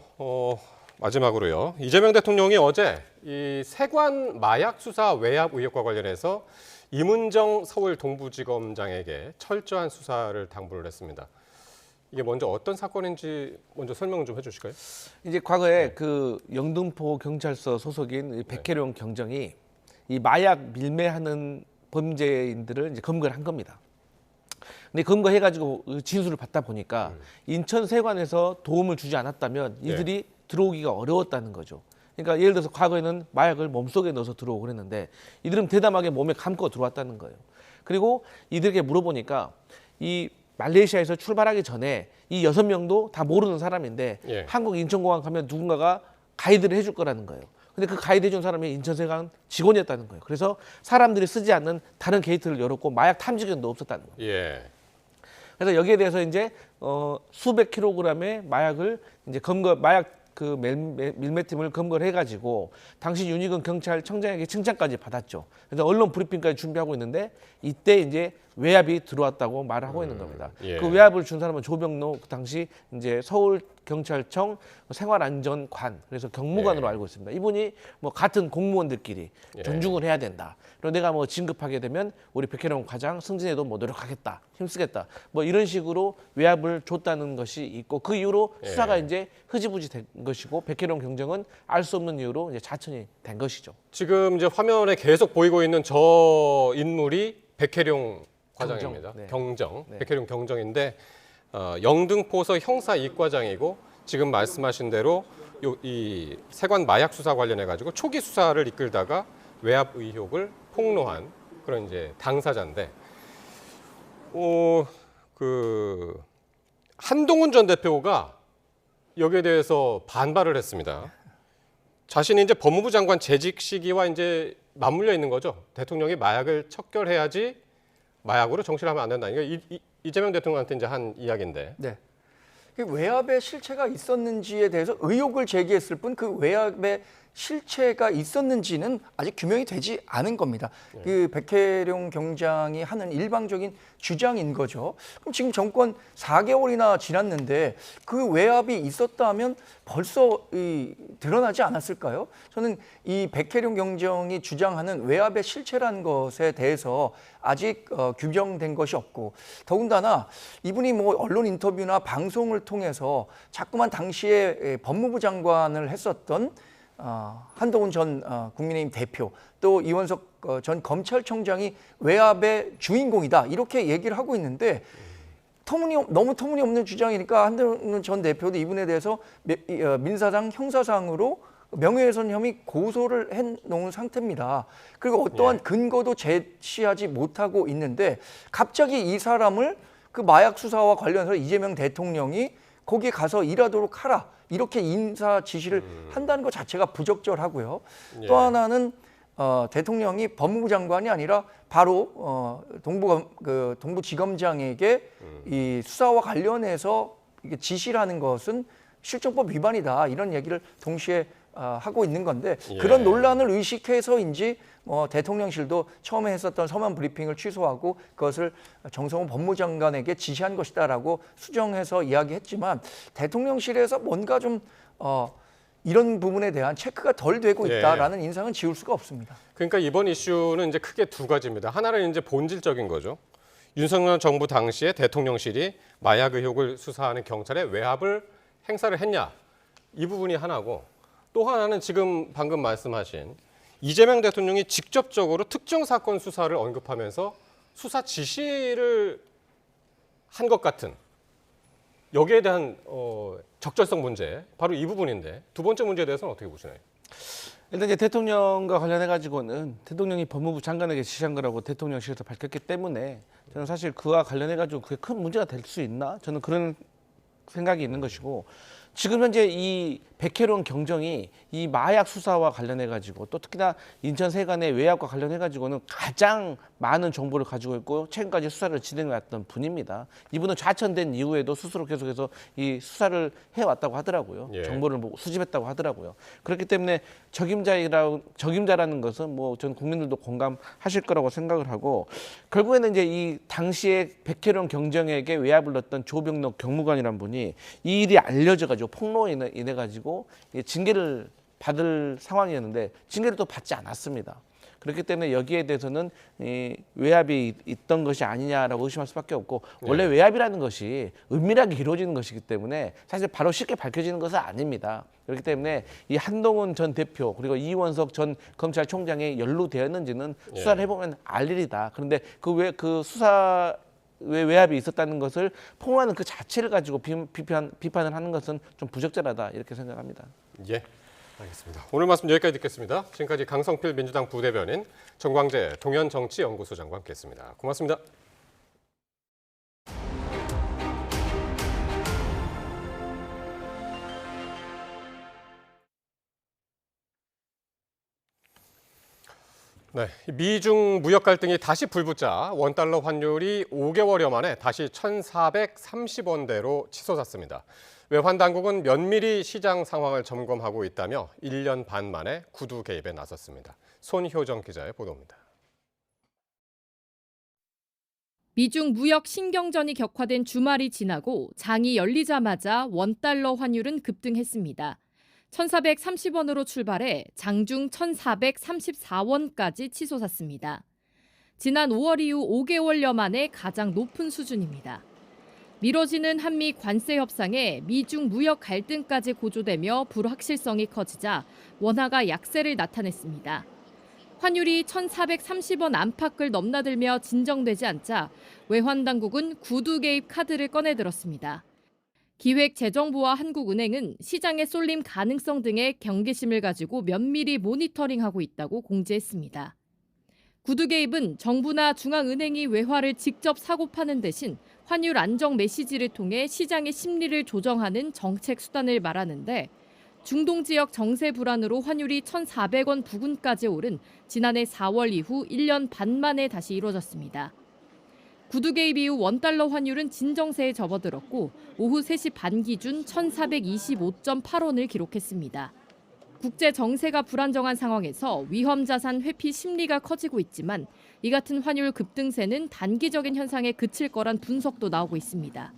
마지막으로요. 이재명 대통령이 어제 이 세관 마약 수사 외압 의혹과 관련해서 임은정 서울 동부지검장에게 철저한 수사를 당부를 했습니다. 이게 먼저 어떤 사건인지 먼저 설명 좀 해주실까요? 이제 과거에 그 영등포 경찰서 소속인 백혜룡 경정이 이 마약 밀매하는 범죄인들을 이제 검거를 한 겁니다. 근데 검거해가지고 진술을 받다 보니까 인천 세관에서 도움을 주지 않았다면 이들이 들어오기가 어려웠다는 거죠. 그러니까 예를 들어서 과거에는 마약을 몸속에 넣어서 들어오고 그랬는데 이들은 대담하게 몸에 감고 들어왔다는 거예요. 그리고 이들에게 물어보니까 이 말레이시아에서 출발하기 전에 이 6명도 다 모르는 사람인데 한국 인천공항 가면 누군가가 가이드를 해줄 거라는 거예요. 근데 그 가이드 해준 사람이 인천세관 직원이었다는 거예요. 그래서 사람들이 쓰지 않는 다른 게이트를 열었고 마약 탐지견도 없었다는 거예요. 그래서 여기에 대해서 이제 수백 킬로그램의 마약을 이제 마약 그 밀매팀을 검거를 해가지고 당시 윤희근 경찰청장에게 칭찬까지 받았죠. 그래서 언론 브리핑까지 준비하고 있는데 이때 이제 외압이 들어왔다고 말을 하고 있는 겁니다. 그 외압을 준 사람은 조병로 그 당시 이제 서울 경찰청 생활안전관, 그래서 경무관으로 알고 있습니다. 이분이 뭐 같은 공무원들끼리 존중을 해야 된다. 그리고 내가 뭐 진급하게 되면 우리 백혜룡 과장 승진에도 뭐 노력하겠다, 힘쓰겠다, 뭐 이런 식으로 외압을 줬다는 것이 있고 그 이후로 수사가 이제 흐지부지 된 것이고 백혜룡 경정은 알 수 없는 이유로 이제 자천이 된 것이죠. 지금 이제 화면에 계속 보이고 있는 저 인물이 백혜룡 과장입니다. 경정. 백혜룡 경정인데 영등포서 형사 이과장이고 지금 말씀하신 대로 이 세관 마약 수사 관련해 가지고 초기 수사를 이끌다가 외압 의혹을 폭로한 그런 이제 당사자인데 그 한동훈 전 대표가 여기에 대해서 반발을 했습니다. 자신이 이제 법무부 장관 재직 시기와 이제 맞물려 있는 거죠. 대통령이 마약을 척결해야지 마약으로 정치를 하면 안 된다. 이게 이재명 대통령한테 이제 한 이야기인데. 네. 그 외압의 실체가 있었는지에 대해서 의혹을 제기했을 뿐 그 외압의 실체가 있었는지는 아직 규명이 되지 않은 겁니다. 그 백혜룡 경장이 하는 일방적인 주장인 거죠. 그럼 지금 정권 4개월이나 지났는데 그 외압이 있었다면 벌써 드러나지 않았을까요? 저는 이 백혜룡 경정이 주장하는 외압의 실체라는 것에 대해서 아직 규정된 것이 없고, 더군다나 이분이 뭐 언론 인터뷰나 방송을 통해서 자꾸만 당시에 법무부 장관을 했었던 한동훈 전 국민의힘 대표, 또 이원석 전 검찰총장이 외압의 주인공이다 이렇게 얘기를 하고 있는데, 너무 터무니없는 주장이니까 한동훈 전 대표도 이분에 대해서 민사상 형사상으로 명예훼손 혐의 고소를 해놓은 상태입니다. 그리고 어떠한 근거도 제시하지 못하고 있는데 갑자기 이 사람을 그 마약 수사와 관련해서 이재명 대통령이 거기에 가서 일하도록 하라 이렇게 인사 지시를 한다는 것 자체가 부적절하고요. 또 하나는 대통령이 법무부 장관이 아니라 바로 동부지검장에게 이 수사와 관련해서 이게 지시를 하는 것은 실정법 위반이다 이런 얘기를 동시에 하고 있는 건데, 그런 논란을 의식해서인지 대통령실도 처음에 했었던 서면 브리핑을 취소하고 그것을 정성훈 법무장관에게 지시한 것이다라고 수정해서 이야기했지만, 대통령실에서 뭔가 좀 이런 부분에 대한 체크가 덜 되고 있다라는 인상은 지울 수가 없습니다. 그러니까 이번 이슈는 이제 크게 두 가지입니다. 하나는 이제 본질적인 거죠. 윤석열 정부 당시에 대통령실이 마약 의혹을 수사하는 경찰에 외압을 행사를 했냐, 이 부분이 하나고, 또 하나는 지금 방금 말씀하신 이재명 대통령이 직접적으로 특정 사건 수사를 언급하면서 수사 지시를 한 것 같은, 여기에 대한 적절성 문제, 바로 이 부분인데, 두 번째 문제에 대해서는 어떻게 보시나요? 일단 이제 대통령과 관련해 가지고는 대통령이 법무부 장관에게 지시한 거라고 대통령실에서 밝혔기 때문에 저는 사실 그와 관련해 가지고 그게 큰 문제가 될 수 있나, 저는 그런 생각이 있는 것이고, 지금 현재 이 백혜룡 경정이 이 마약 수사와 관련해 가지고, 또 특히나 인천 세관의 외압과 관련해 가지고는 가장 많은 정보를 가지고 있고 최근까지 수사를 진행해왔던 분입니다. 이분은 좌천된 이후에도 스스로 계속해서 이 수사를 해왔다고 하더라고요. 정보를 수집했다고 하더라고요. 그렇기 때문에 적임자라는 것은 뭐 전 국민들도 공감하실 거라고 생각을 하고, 결국에는 이제 이 당시에 백혜룡 경정에게 외압을 넣었던 조병록 경무관이라는 분이 이 일이 알려져가지고 폭로로 인해 가지고 징계를 받을 상황이었는데 징계를 또 받지 않았습니다. 그렇기 때문에 여기에 대해서는 이 외압이 있던 것이 아니냐라고 의심할 수밖에 없고, 원래 외압이라는 것이 은밀하게 이루어지는 것이기 때문에 사실 바로 쉽게 밝혀지는 것은 아닙니다. 그렇기 때문에 이 한동훈 전 대표 그리고 이원석 전 검찰총장이 연루되었는지는 수사를 해보면 알 일이다. 그런데 그 수사 외압이 있었다는 것을 폭로하는 그 자체를 가지고 비판을 하는 것은 좀 부적절하다 이렇게 생각합니다. 예, 알겠습니다. 오늘 말씀 여기까지 듣겠습니다. 지금까지 강성필 민주당 부대변인, 정광재 동현정치연구소장과 함께했습니다. 고맙습니다. 네, 미중 무역 갈등이 다시 불붙자 원달러 환율이 5개월여 만에 다시 1,430원대로 치솟았습니다. 외환 당국은 면밀히 시장 상황을 점검하고 있다며 1년 반 만에 구두 개입에 나섰습니다. 손효정 기자의 보도입니다. 미중 무역 신경전이 격화된 주말이 지나고 장이 열리자마자 원달러 환율은 급등했습니다. 1,430원으로 출발해 장중 1,434원까지 치솟았습니다. 지난 5월 이후 5개월여 만에 가장 높은 수준입니다. 미뤄지는 한미 관세 협상에 미중 무역 갈등까지 고조되며 불확실성이 커지자 원화가 약세를 나타냈습니다. 환율이 1,430원 안팎을 넘나들며 진정되지 않자 외환 당국은 구두 개입 카드를 꺼내들었습니다. 기획재정부와 한국은행은 시장의 쏠림 가능성 등의 경계심을 가지고 면밀히 모니터링하고 있다고 공지했습니다. 구두 개입은 정부나 중앙은행이 외화를 직접 사고 파는 대신 환율 안정 메시지를 통해 시장의 심리를 조정하는 정책 수단을 말하는데, 중동 지역 정세 불안으로 환율이 1,400원 부근까지 오른 지난해 4월 이후 1년 반 만에 다시 이뤄졌습니다. 구두 개입 이후 원달러 환율은 진정세에 접어들었고 오후 3시 반 기준 1,425.8원을 기록했습니다. 국제 정세가 불안정한 상황에서 위험 자산 회피 심리가 커지고 있지만 이 같은 환율 급등세는 단기적인 현상에 그칠 거란 분석도 나오고 있습니다.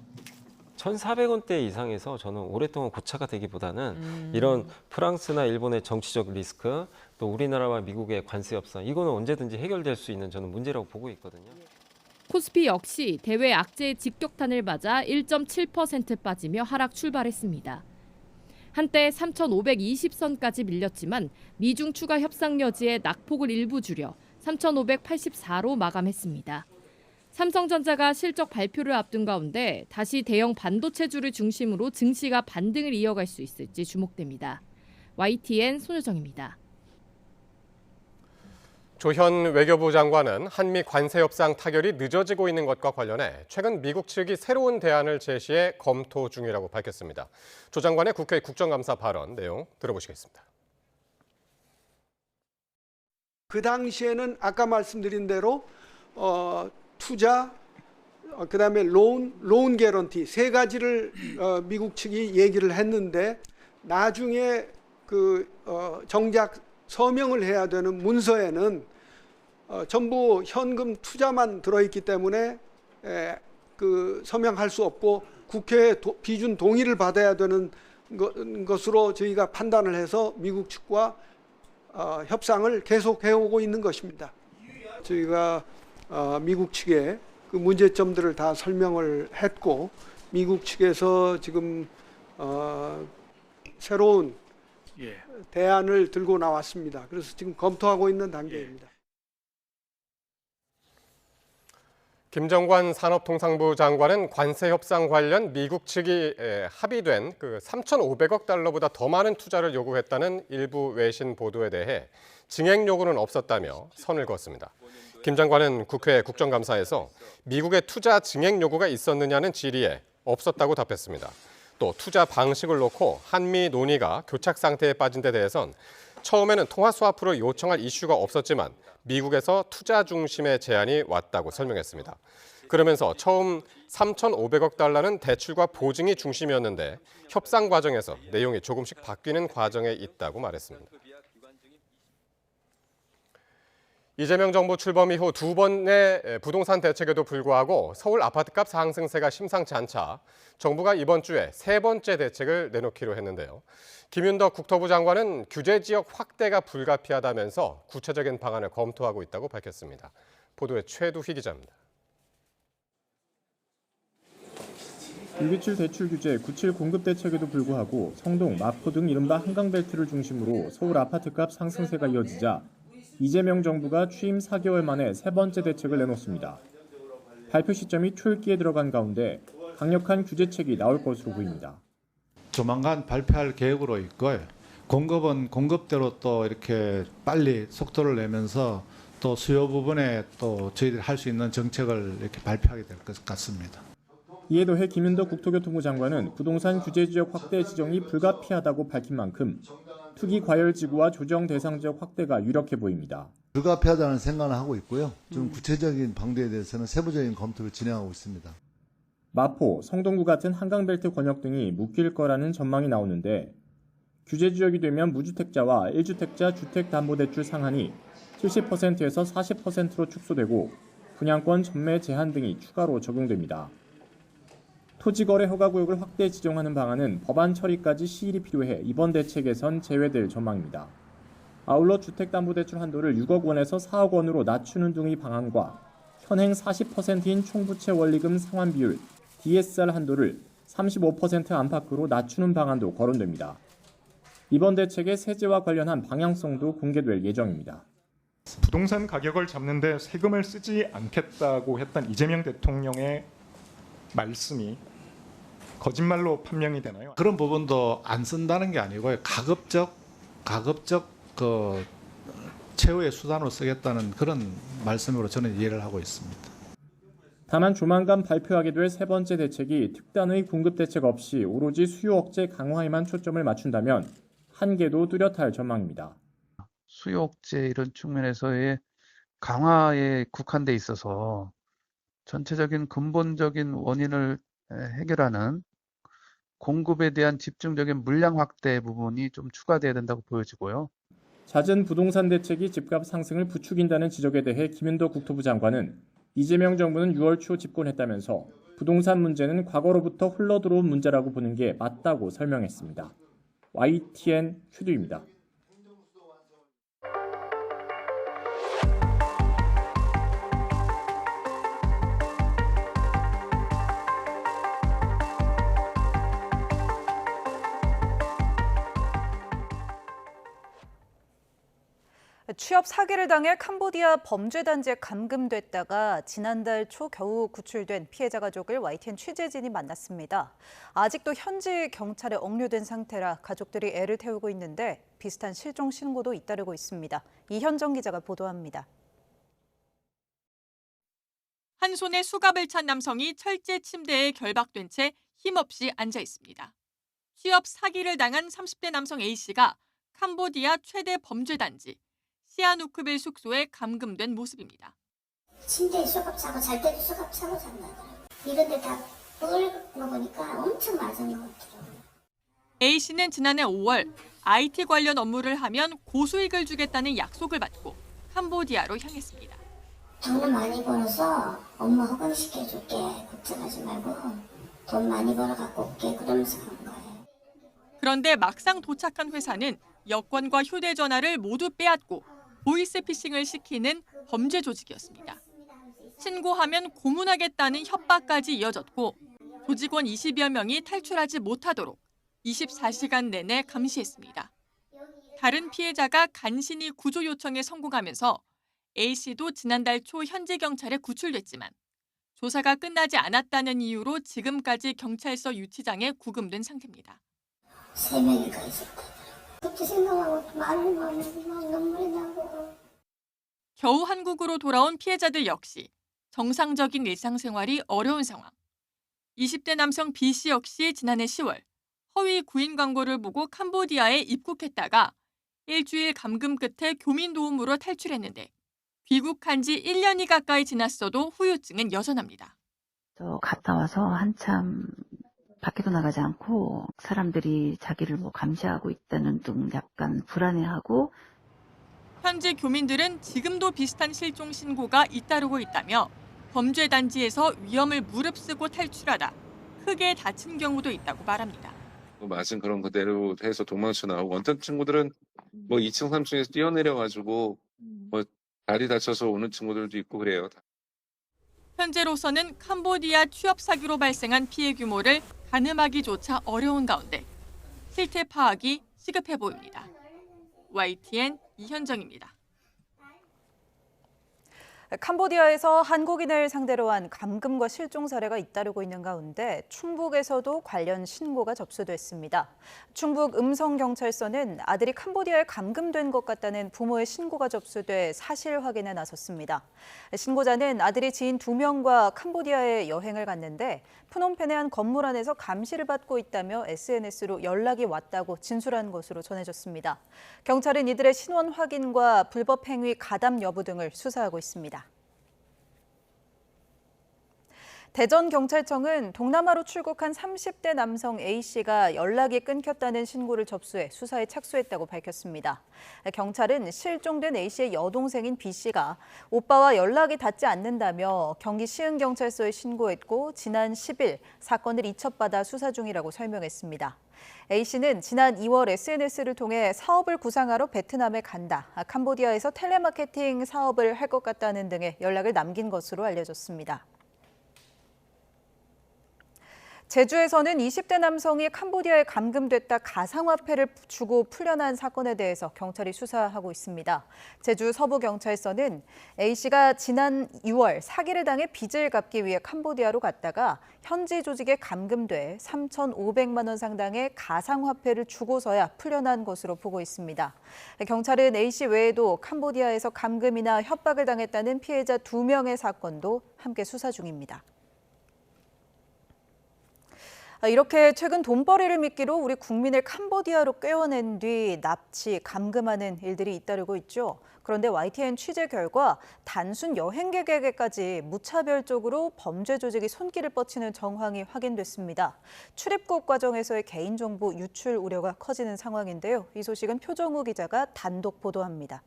1,400원대 이상에서 저는 오랫동안 고착화 되기보다는 이런 프랑스나 일본의 정치적 리스크, 또 우리나라와 미국의 관세 협상, 이거는 언제든지 해결될 수 있는 저는 문제라고 보고 있거든요. 코스피 역시 대외 악재의 직격탄을 맞아 1.7% 빠지며 하락 출발했습니다. 한때 3,520선까지 밀렸지만 미중 추가 협상 여지에 낙폭을 일부 줄여 3,584로 마감했습니다. 삼성전자가 실적 발표를 앞둔 가운데 다시 대형 반도체주를 중심으로 증시가 반등을 이어갈 수 있을지 주목됩니다. YTN 손효정입니다. 조현 외교부 장관은 한미 관세 협상 타결이 늦어지고 있는 것과 관련해 최근 미국 측이 새로운 대안을 제시해 검토 중이라고 밝혔습니다. 조 장관의 국회 국정감사 발언 내용 들어보시겠습니다. 그 당시에는 아까 말씀드린 대로 투자, 그다음에 론 개런티 세 가지를 미국 측이 얘기를 했는데 나중에 정작 서명을 해야 되는 문서에는 전부 현금 투자만 들어있기 때문에 서명할 수 없고 국회의 비준 동의를 받아야 되는 것으로 저희가 판단을 해서 미국 측과 협상을 계속해 오고 있는 것입니다. 저희가 미국 측에 그 문제점들을 다 설명을 했고 미국 측에서 지금 새로운 대안을 들고 나왔습니다. 그래서 지금 검토하고 있는 단계입니다. 김정관 산업통상부 장관은 관세 협상 관련 미국 측이 합의된 3,500억 달러보다 더 많은 투자를 요구했다는 일부 외신 보도에 대해 증액 요구는 없었다며 선을 그었습니다. 김 장관은 국회 국정감사에서 미국의 투자 증액 요구가 있었느냐는 질의에 없었다고 답했습니다. 또 투자 방식을 놓고 한미 논의가 교착 상태에 빠진 데 대해선 처음에는 통화 스와프를 요청할 이슈가 없었지만 미국에서 투자 중심의 제안이 왔다고 설명했습니다. 그러면서 처음 3,500억 달러는 대출과 보증이 중심이었는데 협상 과정에서 내용이 조금씩 바뀌는 과정에 있다고 말했습니다. 이재명 정부 출범 이후 두 번의 부동산 대책에도 불구하고 서울 아파트값 상승세가 심상치 않자 정부가 이번 주에 세 번째 대책을 내놓기로 했는데요. 김윤덕 국토부 장관은 규제 지역 확대가 불가피하다면서 구체적인 방안을 검토하고 있다고 밝혔습니다. 보도에 최두희 기자입니다. 불규칙 대출 규제 97 공급 대책에도 불구하고 성동, 마포 등 이른바 한강벨트를 중심으로 서울 아파트값 상승세가 이어지자 이재명 정부가 취임 4개월 만에 세 번째 대책을 내놓습니다. 발표 시점이 초읽기에 들어간 가운데 강력한 규제책이 나올 것으로 보입니다. 조만간 발표할 계획으로 있고요. 공급은 공급대로 또 이렇게 빨리 속도를 내면서 또 수요 부분에 또 저희들이 할 수 있는 정책을 이렇게 발표하게 될 것 같습니다. 이에 더해 김윤덕 국토교통부 장관은 부동산 규제 지역 확대 지정이 불가피하다고 밝힌 만큼 투기 과열 지구와 조정 대상 지역 확대가 유력해 보입니다. 불가피하다는 생각을 하고 있고요. 좀 구체적인 방도에 대해서는 세부적인 검토를 진행하고 있습니다. 마포, 성동구 같은 한강벨트 권역 등이 묶일 거라는 전망이 나오는데 규제 지역이 되면 무주택자와 1주택자 주택담보대출 상한이 70%에서 40%로 축소되고 분양권 전매 제한 등이 추가로 적용됩니다. 토지거래 허가구역을 확대 지정하는 방안은 법안 처리까지 시일이 필요해 이번 대책에선 제외될 전망입니다. 아울러 주택담보대출 한도를 6억 원에서 4억 원으로 낮추는 등의 방안과 현행 40%인 총부채 원리금 상환 비율 DSR 한도를 35% 안팎으로 낮추는 방안도 거론됩니다. 이번 대책의 세제와 관련한 방향성도 공개될 예정입니다. 부동산 가격을 잡는 데 세금을 쓰지 않겠다고 했던 이재명 대통령의 말씀이 거짓말로 판명이 되나요? 그런 부분도 안 쓴다는 게 아니고요. 가급적 그 최후의 수단으로 쓰겠다는 그런 말씀으로 저는 이해를 하고 있습니다. 다만 조만간 발표하게 될 세 번째 대책이 특단의 공급 대책 없이 오로지 수요 억제 강화에만 초점을 맞춘다면 한계도 뚜렷할 전망입니다. 수요 억제 이런 측면에서의 강화에 국한돼 있어서 전체적인 근본적인 원인을 해결하는 공급에 대한 집중적인 물량 확대 부분이 좀 추가돼야 된다고 보여지고요. 잦은 부동산 대책이 집값 상승을 부추긴다는 지적에 대해 김현도 국토부 장관은 이재명 정부는 6월 초 집권했다면서 부동산 문제는 과거로부터 흘러들어온 문제라고 보는 게 맞다고 설명했습니다. YTN 최두입니다. 취업 사기를 당해 캄보디아 범죄단지에 감금됐다가 지난달 초 겨우 구출된 피해자 가족을 YTN 취재진이 만났습니다. 아직도 현지 경찰에 억류된 상태라 가족들이 애를 태우고 있는데 비슷한 실종 신고도 잇따르고 있습니다. 이현정 기자가 보도합니다. 한 손에 수갑을 찬 남성이 철제 침대에 결박된 채 힘없이 앉아 있습니다. 취업 사기를 당한 30대 남성 A씨가 캄보디아 최대 범죄단지 시아누크빌 숙소에 감금된 모습입니다. 침대에 수갑 차고 잘 때도 수갑 차고 잔다더라고요. 이런 데 다 뻘건 거 보니까 엄청 맞은 것 같더라고요. A씨는 지난해 5월 IT 관련 업무를 하면 고수익을 주겠다는 약속을 받고 캄보디아로 향했습니다. 돈을 많이 벌어서 엄마 호강시켜줄게. 걱정하지 말고 돈 많이 벌어 갖고 올게. 그러면서 간 거예요. 그런데 막상 도착한 회사는 여권과 휴대전화를 모두 빼앗고 보이스피싱을 시키는 범죄 조직이었습니다. 신고하면 고문하겠다는 협박까지 이어졌고 조직원 20여 명이 탈출하지 못하도록 24시간 내내 감시했습니다. 다른 피해자가 간신히 구조 요청에 성공하면서 A씨도 지난달 초 현지 경찰에 구출됐지만 조사가 끝나지 않았다는 이유로 지금까지 경찰서 유치장에 구금된 상태입니다. 3명이가 있었다. 그때 생각하고 말을 눈물이 나고. 겨우 한국으로 돌아온 피해자들 역시 정상적인 일상생활이 어려운 상황. 20대 남성 B씨 역시 지난해 10월 허위 구인 광고를 보고 캄보디아에 입국했다가 일주일 감금 끝에 교민 도움으로 탈출했는데 귀국한 지 1년이 가까이 지났어도 후유증은 여전합니다. 갔다 와서 한참 밖에도 나가지 않고 사람들이 자기를 감시하고 있다는 등 약간 불안해하고. 현지 교민들은 지금도 비슷한 실종 신고가 잇따르고 있다며 범죄 단지에서 위험을 무릅쓰고 탈출하다 크게 다친 경우도 있다고 말합니다. 맞은 그런 그대로 해서 도망쳐 나오고 어떤 친구들은 2층, 3층에서 뛰어내려가지고 다리 다쳐서 오는 친구들도 있고 그래요. 현재로서는 캄보디아 취업 사기로 발생한 피해 규모를 가늠하기조차 어려운 가운데 실태 파악이 시급해 보입니다. YTN 이현정입니다. 캄보디아에서 한국인을 상대로 한 감금과 실종 사례가 잇따르고 있는 가운데 충북에서도 관련 신고가 접수됐습니다. 충북 음성경찰서는 아들이 캄보디아에 감금된 것 같다는 부모의 신고가 접수돼 사실 확인에 나섰습니다. 신고자는 아들이 지인 2명과 캄보디아에 여행을 갔는데 프놈펜의 한 건물 안에서 감시를 받고 있다며 SNS로 연락이 왔다고 진술한 것으로 전해졌습니다. 경찰은 이들의 신원 확인과 불법 행위 가담 여부 등을 수사하고 있습니다. 대전경찰청은 동남아로 출국한 30대 남성 A씨가 연락이 끊겼다는 신고를 접수해 수사에 착수했다고 밝혔습니다. 경찰은 실종된 A씨의 여동생인 B씨가 오빠와 연락이 닿지 않는다며 경기 시흥경찰서에 신고했고 지난 10일 사건을 이첩받아 수사 중이라고 설명했습니다. A씨는 지난 2월 SNS를 통해 사업을 구상하러 베트남에 간다, 캄보디아에서 텔레마케팅 사업을 할 것 같다는 등의 연락을 남긴 것으로 알려졌습니다. 제주에서는 20대 남성이 캄보디아에 감금됐다 가상화폐를 주고 풀려난 사건에 대해서 경찰이 수사하고 있습니다. 제주 서부경찰서는 A씨가 지난 6월 사기를 당해 빚을 갚기 위해 캄보디아로 갔다가 현지 조직에 감금돼 3,500만 원 상당의 가상화폐를 주고서야 풀려난 것으로 보고 있습니다. 경찰은 A씨 외에도 캄보디아에서 감금이나 협박을 당했다는 피해자 2명의 사건도 함께 수사 중입니다. 이렇게 최근 돈벌이를 미끼로 우리 국민을 캄보디아로 꿰어낸 뒤 납치, 감금하는 일들이 잇따르고 있죠. 그런데 YTN 취재 결과 단순 여행객에게까지 무차별적으로 범죄 조직이 손길을 뻗치는 정황이 확인됐습니다. 출입국 과정에서의 개인정보 유출 우려가 커지는 상황인데요. 이 소식은 표정우 기자가 단독 보도합니다.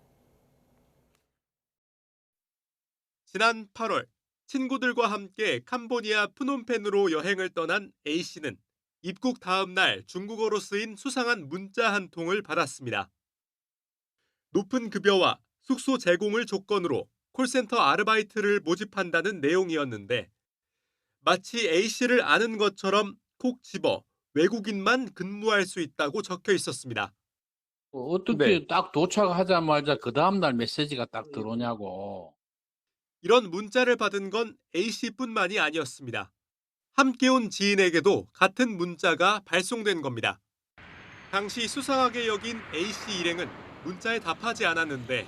지난 8월 친구들과 함께 캄보디아 프놈펜으로 여행을 떠난 A씨는 입국 다음 날 중국어로 쓰인 수상한 문자 한 통을 받았습니다. 높은 급여와 숙소 제공을 조건으로 콜센터 아르바이트를 모집한다는 내용이었는데 마치 A씨를 아는 것처럼 콕 집어 외국인만 근무할 수 있다고 적혀 있었습니다. 어떻게 딱 도착하자마자 그 다음날 메시지가 딱 들어오냐고. 이런 문자를 받은 건 A씨뿐만이 아니었습니다. 함께 온 지인에게도 같은 문자가 발송된 겁니다. 당시 수상하게 여긴 A씨 일행은 문자에 답하지 않았는데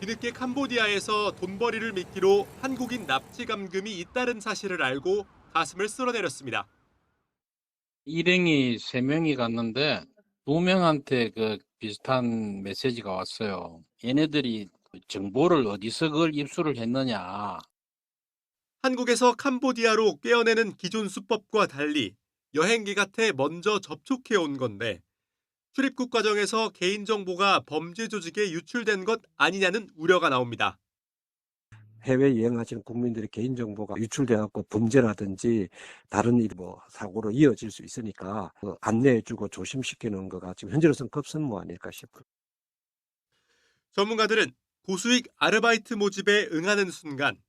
뒤늦게 캄보디아에서 돈벌이를 미끼로 한국인 납치 감금이 잇따른 사실을 알고 가슴을 쓸어내렸습니다. 일행이 3명이 갔는데 2명한테 그 비슷한 메시지가 왔어요. 얘네들이 정보를 어디서 그걸 입수를 했느냐. 한국에서 캄보디아로 꿰어내는 기존 수법과 달리 여행기 곁에 먼저 접촉해 온 건데 출입국 과정에서 개인정보가 범죄 조직에 유출된 것 아니냐는 우려가 나옵니다. 해외 여행하시는 국민들의 개인정보가 유출돼갖고 범죄라든지 다른 일 사고로 이어질 수 있으니까 안내해주고 조심시키는 거가 지금 현재로서는 급선무 아닐까 싶어요. 전문가들은 고수익 아르바이트 모집에 응하는 순간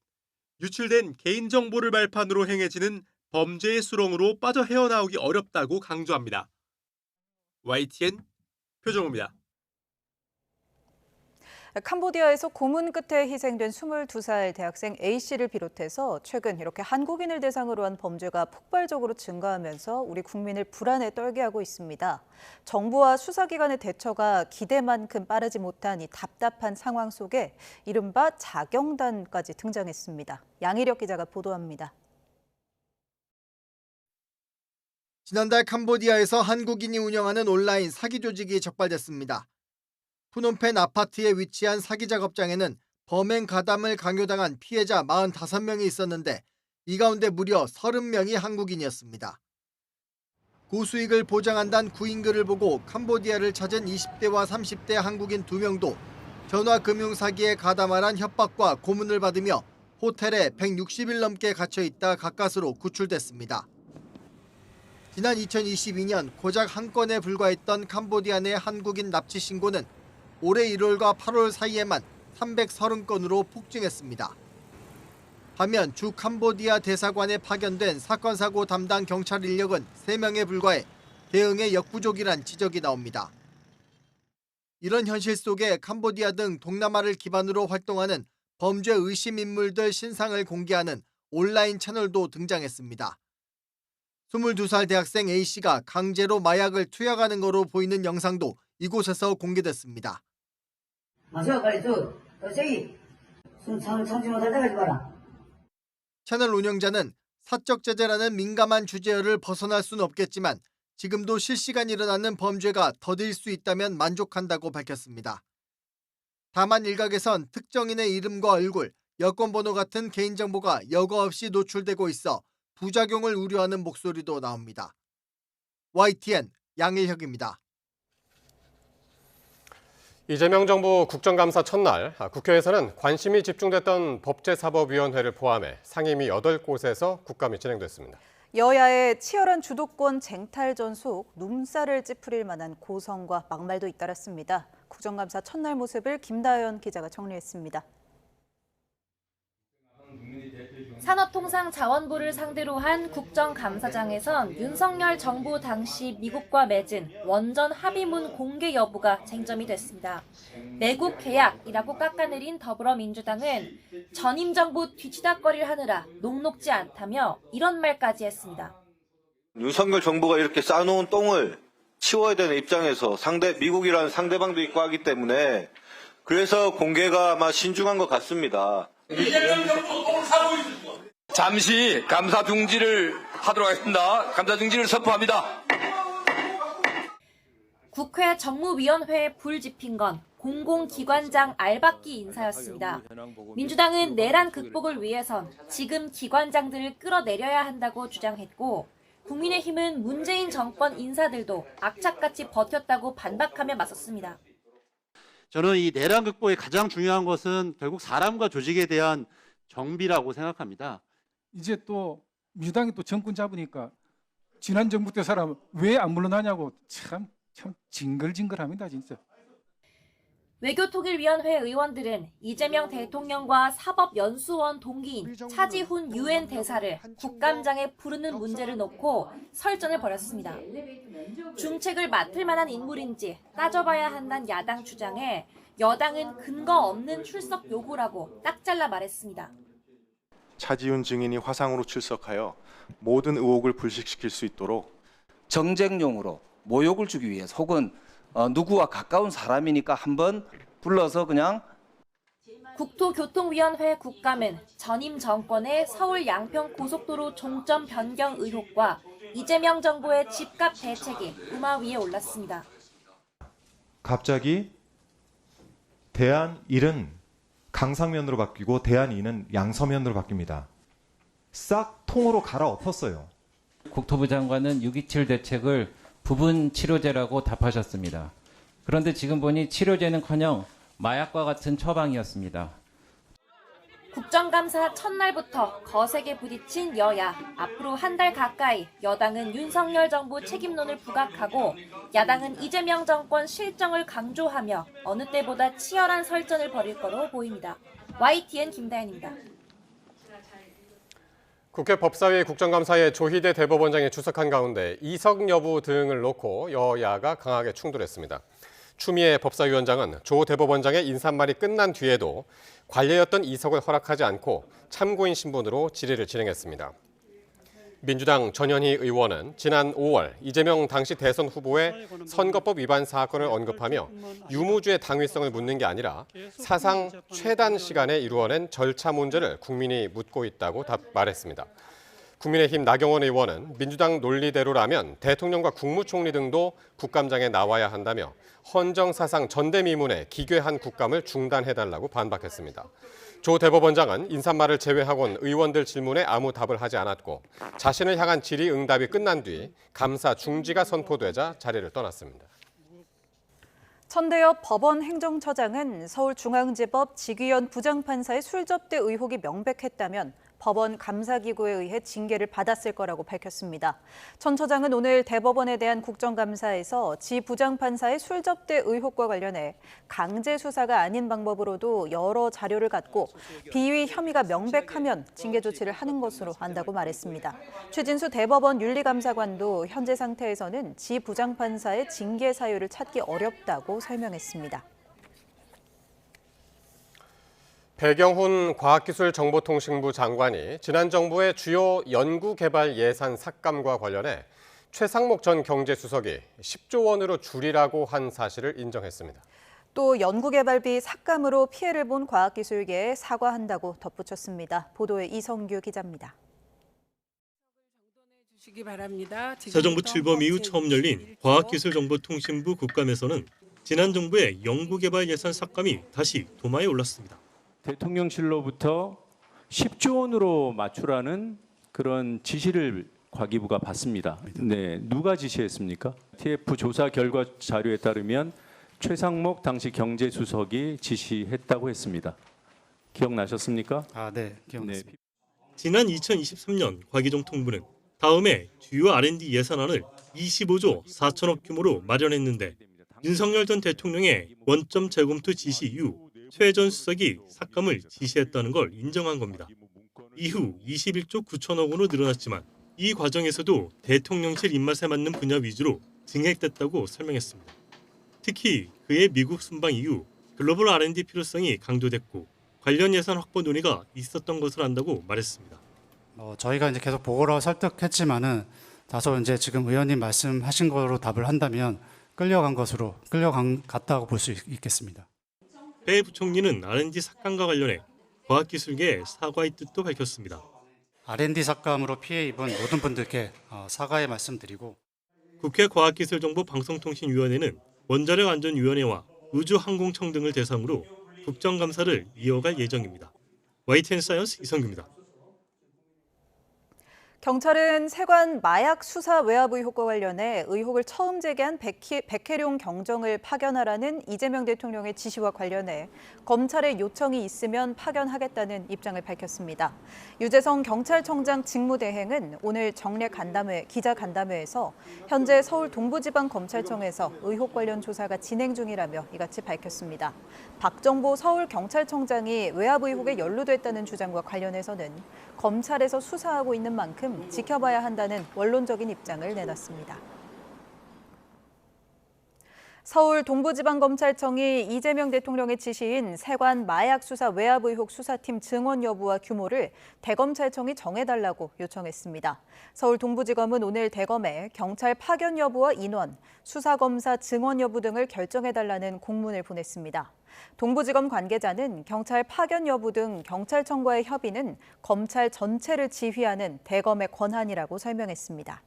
유출된 개인정보를 발판으로 행해지는 범죄의 수렁으로 빠져 헤어나오기 어렵다고 강조합니다. YTN 표정우입니다. 캄보디아에서 고문 끝에 희생된 22살 대학생 A씨를 비롯해서 최근 이렇게 한국인을 대상으로 한 범죄가 폭발적으로 증가하면서 우리 국민을 불안에 떨게 하고 있습니다. 정부와 수사기관의 대처가 기대만큼 빠르지 못한 이 답답한 상황 속에 이른바 자경단까지 등장했습니다. 양희력 기자가 보도합니다. 지난달 캄보디아에서 한국인이 운영하는 온라인 사기 조직이 적발됐습니다. 푸놈펜 아파트에 위치한 사기 작업장에는 범행 가담을 강요당한 피해자 45명이 있었는데 이 가운데 무려 30명이 한국인이었습니다. 고수익을 보장한다는 구인글을 보고 캄보디아를 찾은 20대와 30대 한국인 2명도 전화금융 사기에 가담하란 협박과 고문을 받으며 호텔에 160일 넘게 갇혀있다 가까스로 구출됐습니다. 지난 2022년 고작 한 건에 불과했던 캄보디아 내 한국인 납치 신고는 올해 1월과 8월 사이에만 330건으로 폭증했습니다. 반면 주 캄보디아 대사관에 파견된 사건 사고 담당 경찰 인력은 3명에 불과해 대응에 역부족이란 지적이 나옵니다. 이런 현실 속에 캄보디아 등 동남아를 기반으로 활동하는 범죄 의심 인물들 신상을 공개하는 온라인 채널도 등장했습니다. 22살 대학생 A씨가 강제로 마약을 투약하는 거로 보이는 영상도 이곳에서 공개됐습니다. 채널 운영자는 사적 제재라는 민감한 주제어를 벗어날 수는 없겠지만 지금도 실시간 일어나는 범죄가 더딜 수 있다면 만족한다고 밝혔습니다. 다만 일각에선 특정인의 이름과 얼굴, 여권번호 같은 개인정보가 여과 없이 노출되고 있어 부작용을 우려하는 목소리도 나옵니다. YTN 양일혁입니다. 이재명 정부 국정감사 첫날 국회에서는 관심이 집중됐던 법제사법위원회를 포함해 상임위 8곳에서 국감이 진행됐습니다. 여야의 치열한 주도권 쟁탈전 속 눈살을 찌푸릴 만한 고성과 막말도 잇따랐습니다. 국정감사 첫날 모습을 김다연 기자가 정리했습니다. 산업통상자원부를 상대로 한 국정감사장에선 윤석열 정부 당시 미국과 맺은 원전 합의문 공개 여부가 쟁점이 됐습니다. 매국 계약이라고 깎아내린 더불어민주당은 전임 정부 뒤치다꺼리를 하느라 녹록지 않다며 이런 말까지 했습니다. 윤석열 정부가 이렇게 쌓아놓은 똥을 치워야 되는 입장에서 미국이라는 상대방도 있고 하기 때문에 그래서 공개가 아마 신중한 것 같습니다. 잠시 감사 중지를 하도록 하겠습니다. 감사 중지를 선포합니다. 국회 정무위원회에 불 지핀 건 공공기관장 알박기 인사였습니다. 민주당은 내란 극복을 위해선 지금 기관장들을 끌어내려야 한다고 주장했고, 국민의힘은 문재인 정권 인사들도 악착같이 버텼다고 반박하며 맞섰습니다. 저는 이 내란 극복의 가장 중요한 것은 결국 사람과 조직에 대한 정비라고 생각합니다. 이제 또 민주당이 또 정권 잡으니까 지난 정부 때 사람 왜 안 물러나냐고 참 징글징글합니다, 진짜. 외교통일위원회 의원들은 이재명 대통령과 사법연수원 동기인 차지훈 유엔 대사를 국감장에 부르는 문제를 놓고 설전을 벌였습니다. 중책을 맡을 만한 인물인지 따져봐야 한다는 야당 주장에 여당은 근거 없는 출석 요구라고 딱 잘라 말했습니다. 차지훈 증인이 화상으로 출석하여 모든 의혹을 불식시킬 수 있도록 정쟁용으로 모욕을 주기 위해서 혹은 누구와 가까운 사람이니까 한번 불러서 그냥. 국토교통위원회 국감은 전임 정권의 서울 양평 고속도로 종점 변경 의혹과 이재명 정부의 집값 대책이 우마 위에 올랐습니다. 갑자기 대안1은 강상면으로 바뀌고 대안2는 양서면으로 바뀝니다. 싹 통으로 갈아엎었어요. 국토부 장관은 6.27 대책을 부분 치료제라고 답하셨습니다. 그런데 지금 보니 치료제는커녕 마약과 같은 처방이었습니다. 국정감사 첫날부터 거세게 부딪힌 여야. 앞으로 한 달 가까이 여당은 윤석열 정부 책임론을 부각하고 야당은 이재명 정권 실정을 강조하며 어느 때보다 치열한 설전을 벌일 거로 보입니다. YTN 김다현입니다. 국회 법사위 국정감사에 조희대 대법원장이出席한 가운데 이석 여부 등을 놓고 여야가 강하게 충돌했습니다. 추미애 법사위원장은 조 대법원장의 인사말이 끝난 뒤에도 관례였던 이석을 허락하지 않고 참고인 신분으로 질의를 진행했습니다. 민주당 전현희 의원은 지난 5월 이재명 당시 대선 후보의 선거법 위반 사건을 언급하며 유무주의 당위성을 묻는 게 아니라 사상 최단 시간에 이루어낸 절차 문제를 국민이 묻고 있다고 말했습니다. 국민의힘 나경원 의원은 민주당 논리대로라면 대통령과 국무총리 등도 국감장에 나와야 한다며 헌정사상 전대미문에 기괴한 국감을 중단해달라고 반박했습니다. 조 대법원장은 인사말을 제외하곤 의원들 질문에 아무 답을 하지 않았고 자신을 향한 질의응답이 끝난 뒤 감사 중지가 선포되자 자리를 떠났습니다. 천대엽 법원 행정처장은 서울중앙지법 직위원 부장판사의 술접대 의혹이 명백했다면 법원 감사기구에 의해 징계를 받았을 거라고 밝혔습니다. 천 처장은 오늘 대법원에 대한 국정감사에서 지 부장판사의 술접대 의혹과 관련해 강제 수사가 아닌 방법으로도 여러 자료를 갖고 비위 혐의가 명백하면 징계 조치를 하는 것으로 안다고 말했습니다. 최진수 대법원 윤리감사관도 현재 상태에서는 지 부장판사의 징계 사유를 찾기 어렵다고 설명했습니다. 배경훈 과학기술정보통신부 장관이 지난 정부의 주요 연구개발 예산 삭감과 관련해 최상목 전 경제수석이 10조 원으로 줄이라고 한 사실을 인정했습니다. 또 연구개발비 삭감으로 피해를 본 과학기술계에 사과한다고 덧붙였습니다. 보도에 이성규 기자입니다. 새 정부 출범 이후 처음 열린 과학기술정보통신부 국감에서는 지난 정부의 연구개발 예산 삭감이 다시 도마에 올랐습니다. 대통령실로부터 10조 원으로 맞추라는 그런 지시를 과기부가 받습니다. 네, 누가 지시했습니까? TF 조사 결과 자료에 따르면 최상목 당시 경제수석이 지시했다고 했습니다. 기억나셨습니까? 네, 기억났습니다. 지난 2023년 과기정통부는 다음해 주요 R&D 예산안을 25조 4천억 규모로 마련했는데 윤석열 전 대통령의 원점 재검토 지시 이후 최 전 수석이 삭감을 지시했다는 걸 인정한 겁니다. 이후 21조 9천억 원으로 늘어났지만 이 과정에서도 대통령실 입맛에 맞는 분야 위주로 증액됐다고 설명했습니다. 특히 그의 미국 순방 이후 글로벌 R&D 필요성이 강조됐고 관련 예산 확보 논의가 있었던 것으로 안다고 말했습니다. 저희가 이제 계속 보고를 설득했지만은 다소 이제 지금 의원님 말씀하신 거로 답을 한다면 끌려갔다고 볼 수 있겠습니다. 배 부총리는 R&D 삭감과 관련해 과학기술계에 사과의 뜻도 밝혔습니다. R&D 삭감으로 피해 입은 모든 분들께 사과의 말씀드리고 국회 과학기술정보방송통신위원회는 원자력안전위원회와 우주항공청 등을 대상으로 국정감사를 이어갈 예정입니다. YTN 사이언스 이성규입니다. 경찰은 세관 마약 수사 외압 의혹과 관련해 의혹을 처음 제기한 백혜룡 경정을 파견하라는 이재명 대통령의 지시와 관련해 검찰의 요청이 있으면 파견하겠다는 입장을 밝혔습니다. 유재성 경찰청장 직무대행은 오늘 정례 기자 간담회에서 현재 서울 동부지방검찰청에서 의혹 관련 조사가 진행 중이라며 이같이 밝혔습니다. 박정보 서울경찰청장이 외압 의혹에 연루됐다는 주장과 관련해서는 검찰에서 수사하고 있는 만큼 지켜봐야 한다는 원론적인 입장을 내놨습니다. 서울 동부지방검찰청이 이재명 대통령의 지시인 세관 마약 수사 외압 의혹 수사팀 증원 여부와 규모를 대검찰청이 정해달라고 요청했습니다. 서울 동부지검은 오늘 대검에 경찰 파견 여부와 인원, 수사검사 증원 여부 등을 결정해달라는 공문을 보냈습니다. 동부지검 관계자는 경찰 파견 여부 등 경찰청과의 협의는 검찰 전체를 지휘하는 대검의 권한이라고 설명했습니다.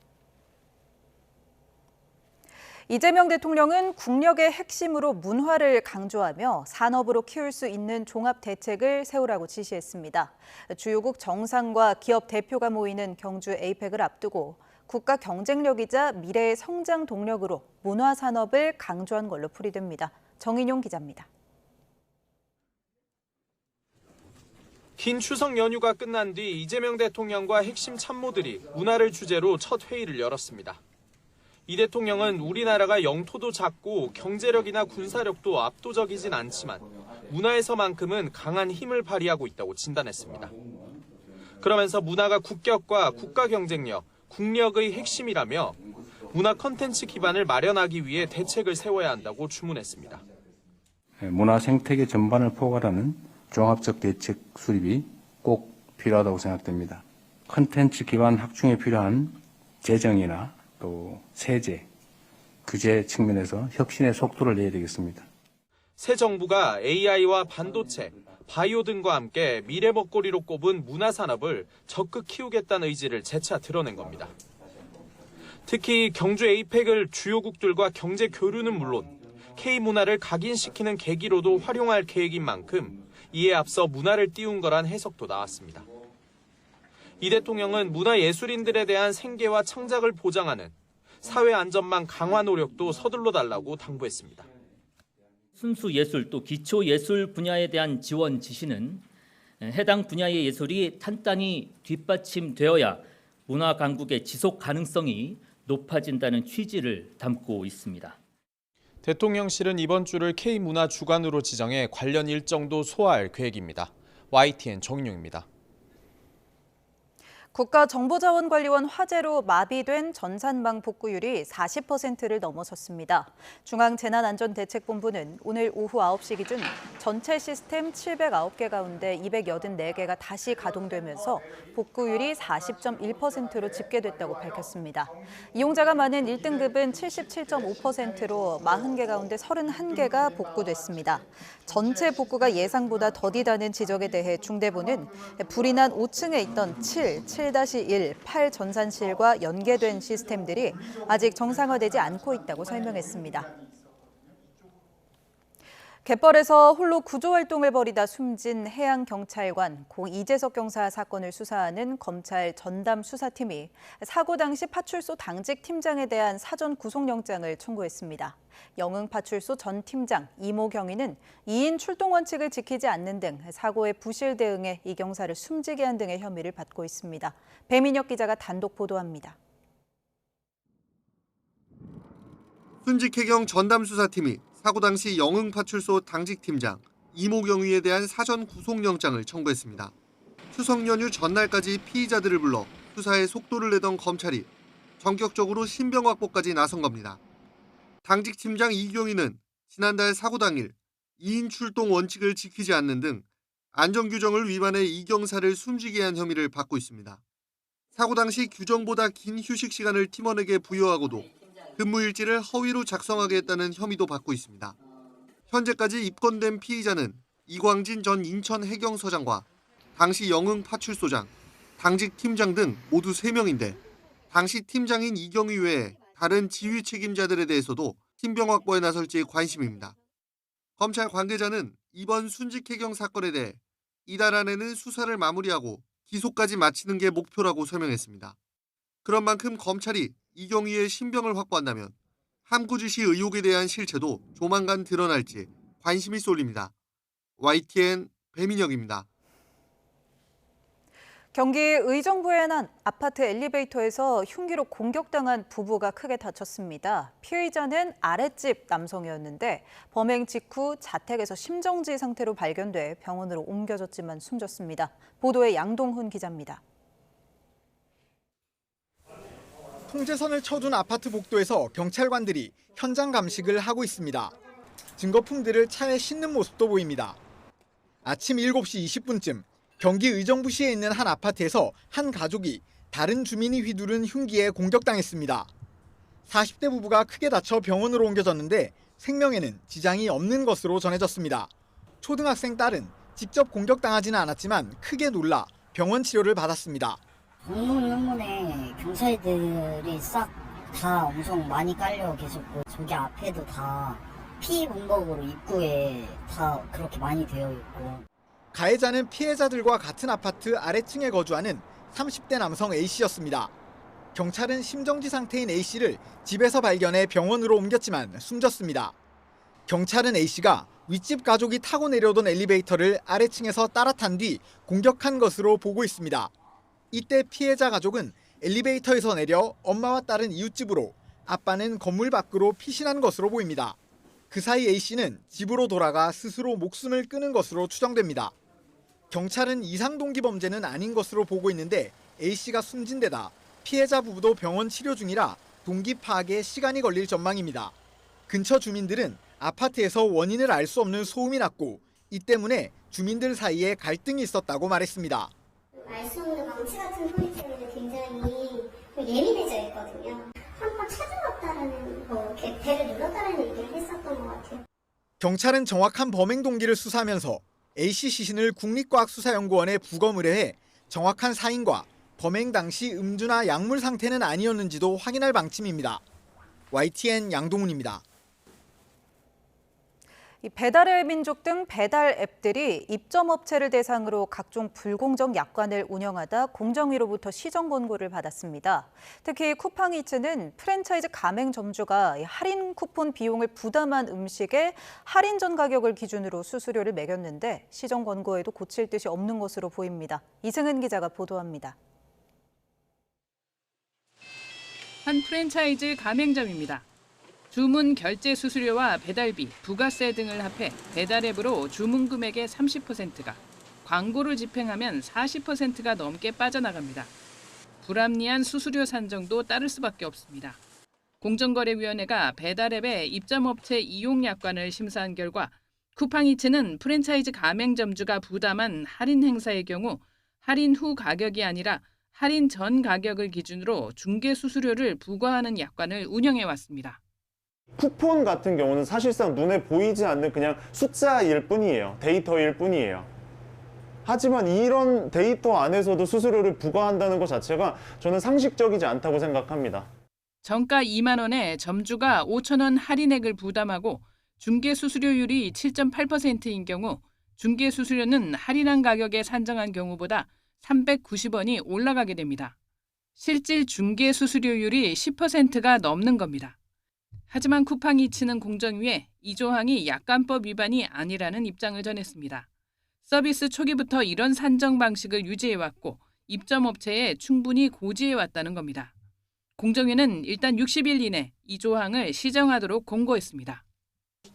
이재명 대통령은 국력의 핵심으로 문화를 강조하며 산업으로 키울 수 있는 종합 대책을 세우라고 지시했습니다. 주요국 정상과 기업 대표가 모이는 경주 에이펙을 앞두고 국가 경쟁력이자 미래의 성장 동력으로 문화 산업을 강조한 걸로 풀이됩니다. 정인용 기자입니다. 긴 추석 연휴가 끝난 뒤 이재명 대통령과 핵심 참모들이 문화를 주제로 첫 회의를 열었습니다. 이 대통령은 우리나라가 영토도 작고 경제력이나 군사력도 압도적이진 않지만 문화에서만큼은 강한 힘을 발휘하고 있다고 진단했습니다. 그러면서 문화가 국격과 국가 경쟁력, 국력의 핵심이라며 문화 콘텐츠 기반을 마련하기 위해 대책을 세워야 한다고 주문했습니다. 문화 생태계 전반을 포괄하는 종합적 대책 수립이 꼭 필요하다고 생각됩니다. 콘텐츠 기반 확충에 필요한 재정이나 또 세제, 규제 측면에서 혁신의 속도를 내야 되겠습니다. 새 정부가 AI와 반도체, 바이오 등과 함께 미래 먹거리로 꼽은 문화 산업을 적극 키우겠다는 의지를 재차 드러낸 겁니다. 특히 경주 에이펙을 주요국들과 경제 교류는 물론 K문화를 각인시키는 계기로도 활용할 계획인 만큼 이에 앞서 문화를 띄운 거란 해석도 나왔습니다. 이 대통령은 문화예술인들에 대한 생계와 창작을 보장하는 사회 안전망 강화 노력도 서둘러 달라고 당부했습니다. 순수 예술 또 기초 예술 분야에 대한 지원 지시는 해당 분야의 예술이 탄탄히 뒷받침되어야 문화 강국의 지속 가능성이 높아진다는 취지를 담고 있습니다. 대통령실은 이번 주를 K문화 주간으로 지정해 관련 일정도 소화할 계획입니다. YTN 정윤용입니다. 국가정보자원관리원 화재로 마비된 전산망 복구율이 40%를 넘어섰습니다. 중앙재난안전대책본부는 오늘 오후 9시 기준 전체 시스템 709개 가운데 284개가 다시 가동되면서 복구율이 40.1%로 집계됐다고 밝혔습니다. 이용자가 많은 1등급은 77.5%로 40개 가운데 31개가 복구됐습니다. 전체 복구가 예상보다 더디다는 지적에 대해 중대본은 불이 난 5층에 있던 7-1, 8 전산실과 연계된 시스템들이 아직 정상화되지 않고 있다고 설명했습니다. 갯벌에서 홀로 구조활동을 벌이다 숨진 해양경찰관 고 이재석 경사 사건을 수사하는 검찰 전담 수사팀이 사고 당시 파출소 당직 팀장에 대한 사전 구속영장을 청구했습니다. 영흥파출소 전 팀장 이모 경위는 2인 출동 원칙을 지키지 않는 등 사고의 부실 대응에 이 경사를 숨지게 한 등의 혐의를 받고 있습니다. 배민혁 기자가 단독 보도합니다. 순직해경 전담수사팀이 사고 당시 영흥파출소 당직팀장 이모 경위에 대한 사전 구속영장을 청구했습니다. 추석 연휴 전날까지 피의자들을 불러 수사에 속도를 내던 검찰이 전격적으로 신병 확보까지 나선 겁니다. 당직팀장 이경희는 지난달 사고 당일 2인 출동 원칙을 지키지 않는 등 안전규정을 위반해 이 경사를 숨지게 한 혐의를 받고 있습니다. 사고 당시 규정보다 긴 휴식 시간을 팀원에게 부여하고도 근무일지를 허위로 작성하게 했다는 혐의도 받고 있습니다. 현재까지 입건된 피의자는 이광진 전 인천해경서장과 당시 영흥파출소장, 당직 팀장 등 모두 3명인데 당시 팀장인 이경희 외에 다른 지휘 책임자들에 대해서도 팀병 확보에 나설지 관심입니다. 검찰 관계자는 이번 순직해경 사건에 대해 이달 안에는 수사를 마무리하고 기소까지 마치는 게 목표라고 설명했습니다. 그런 만큼 검찰이 이경희의 신병을 확보한다면 함구지시 의혹에 대한 실체도 조만간 드러날지 관심이 쏠립니다. YTN 배민혁입니다. 경기 의정부의 한 아파트 엘리베이터에서 흉기로 공격당한 부부가 크게 다쳤습니다. 피의자는 아랫집 남성이었는데 범행 직후 자택에서 심정지 상태로 발견돼 병원으로 옮겨졌지만 숨졌습니다. 보도에 양동훈 기자입니다. 통제선을 쳐둔 아파트 복도에서 경찰관들이 현장 감식을 하고 있습니다. 증거품들을 차에 싣는 모습도 보입니다. 아침 7시 20분쯤 경기 의정부시에 있는 한 아파트에서 한 가족이 다른 주민이 휘두른 흉기에 공격당했습니다. 40대 부부가 크게 다쳐 병원으로 옮겨졌는데 생명에는 지장이 없는 것으로 전해졌습니다. 초등학생 딸은 직접 공격당하지는 않았지만 크게 놀라 병원 치료를 받았습니다. 방문에 경찰들이 싹 다 엄청 많이 깔려 계셨고 저기 앞에도 다 피해 공복으로 입구에 다 그렇게 많이 되어 있고. 가해자는 피해자들과 같은 아파트 아래층에 거주하는 30대 남성 A씨였습니다. 경찰은 심정지 상태인 A씨를 집에서 발견해 병원으로 옮겼지만 숨졌습니다. 경찰은 A씨가 윗집 가족이 타고 내려오던 엘리베이터를 아래층에서 따라 탄 뒤 공격한 것으로 보고 있습니다. 이때 피해자 가족은 엘리베이터에서 내려 엄마와 딸은 이웃집으로, 아빠는 건물 밖으로 피신한 것으로 보입니다. 그 사이 A씨는 집으로 돌아가 스스로 목숨을 끊은 것으로 추정됩니다. 경찰은 이상 동기 범죄는 아닌 것으로 보고 있는데 A씨가 숨진 데다 피해자 부부도 병원 치료 중이라 동기 파악에 시간이 걸릴 전망입니다. 근처 주민들은 아파트에서 원인을 알 수 없는 소음이 났고 이 때문에 주민들 사이에 갈등이 있었다고 말했습니다. 알 수 없는 망치 같은 소리 때문에 굉장히 예민해져 있거든요. 한번 찾아왔다라는 이렇게 배를 눌렀다라는 얘기를 했었던 것 같아요. 경찰은 정확한 범행 동기를 수사하면서 A씨 시신을 국립과학수사연구원에 부검 의뢰해 정확한 사인과 범행 당시 음주나 약물 상태는 아니었는지도 확인할 방침입니다. YTN 양동훈입니다. 배달의 민족 등 배달 앱들이 입점업체를 대상으로 각종 불공정 약관을 운영하다 공정위로부터 시정 권고를 받았습니다. 특히 쿠팡이츠는 프랜차이즈 가맹점주가 할인 쿠폰 비용을 부담한 음식에 할인 전 가격을 기준으로 수수료를 매겼는데 시정 권고에도 고칠 뜻이 없는 것으로 보입니다. 이승은 기자가 보도합니다. 한 프랜차이즈 가맹점입니다. 주문 결제 수수료와 배달비, 부가세 등을 합해 배달 앱으로 주문 금액의 30%가, 광고를 집행하면 40%가 넘게 빠져나갑니다. 불합리한 수수료 산정도 따를 수밖에 없습니다. 공정거래위원회가 배달 앱의 입점업체 이용 약관을 심사한 결과 쿠팡이츠는 프랜차이즈 가맹점주가 부담한 할인 행사의 경우 할인 후 가격이 아니라 할인 전 가격을 기준으로 중개 수수료를 부과하는 약관을 운영해왔습니다. 쿠폰 같은 경우는 사실상 눈에 보이지 않는 그냥 숫자일 뿐이에요. 데이터일 뿐이에요. 하지만 이런 데이터 안에서도 수수료를 부과한다는 것 자체가 저는 상식적이지 않다고 생각합니다. 정가 2만 원에 점주가 5천 원 할인액을 부담하고 중개 수수료율이 7.8%인 경우 중개 수수료는 할인한 가격에 산정한 경우보다 390원이 올라가게 됩니다. 실질 중개 수수료율이 10%가 넘는 겁니다. 하지만 쿠팡이츠는 공정위에 이 조항이 약관법 위반이 아니라는 입장을 전했습니다. 서비스 초기부터 이런 산정 방식을 유지해왔고 입점업체에 충분히 고지해왔다는 겁니다. 공정위는 일단 60일 이내 이 조항을 시정하도록 권고했습니다.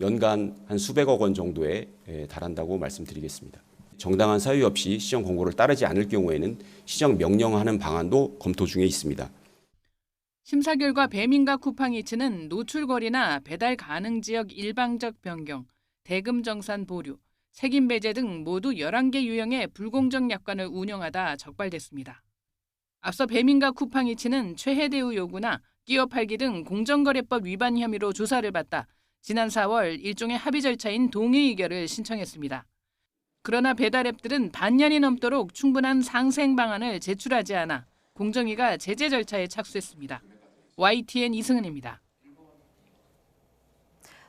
연간 한 수백억 원 정도에 달한다고 말씀드리겠습니다. 정당한 사유 없이 시정 권고를 따르지 않을 경우에는 시정 명령하는 방안도 검토 중에 있습니다. 심사 결과 배민과 쿠팡이츠는 노출거리나 배달 가능 지역 일방적 변경, 대금 정산 보류, 책임 배제 등 모두 11개 유형의 불공정 약관을 운영하다 적발됐습니다. 앞서 배민과 쿠팡이츠는 최해 대우 요구나 끼어 팔기 등 공정거래법 위반 혐의로 조사를 받다 지난 4월 일종의 합의 절차인 동의 의결을 신청했습니다. 그러나 배달앱들은 반년이 넘도록 충분한 상생 방안을 제출하지 않아 공정위가 제재 절차에 착수했습니다. YTN 이승은입니다.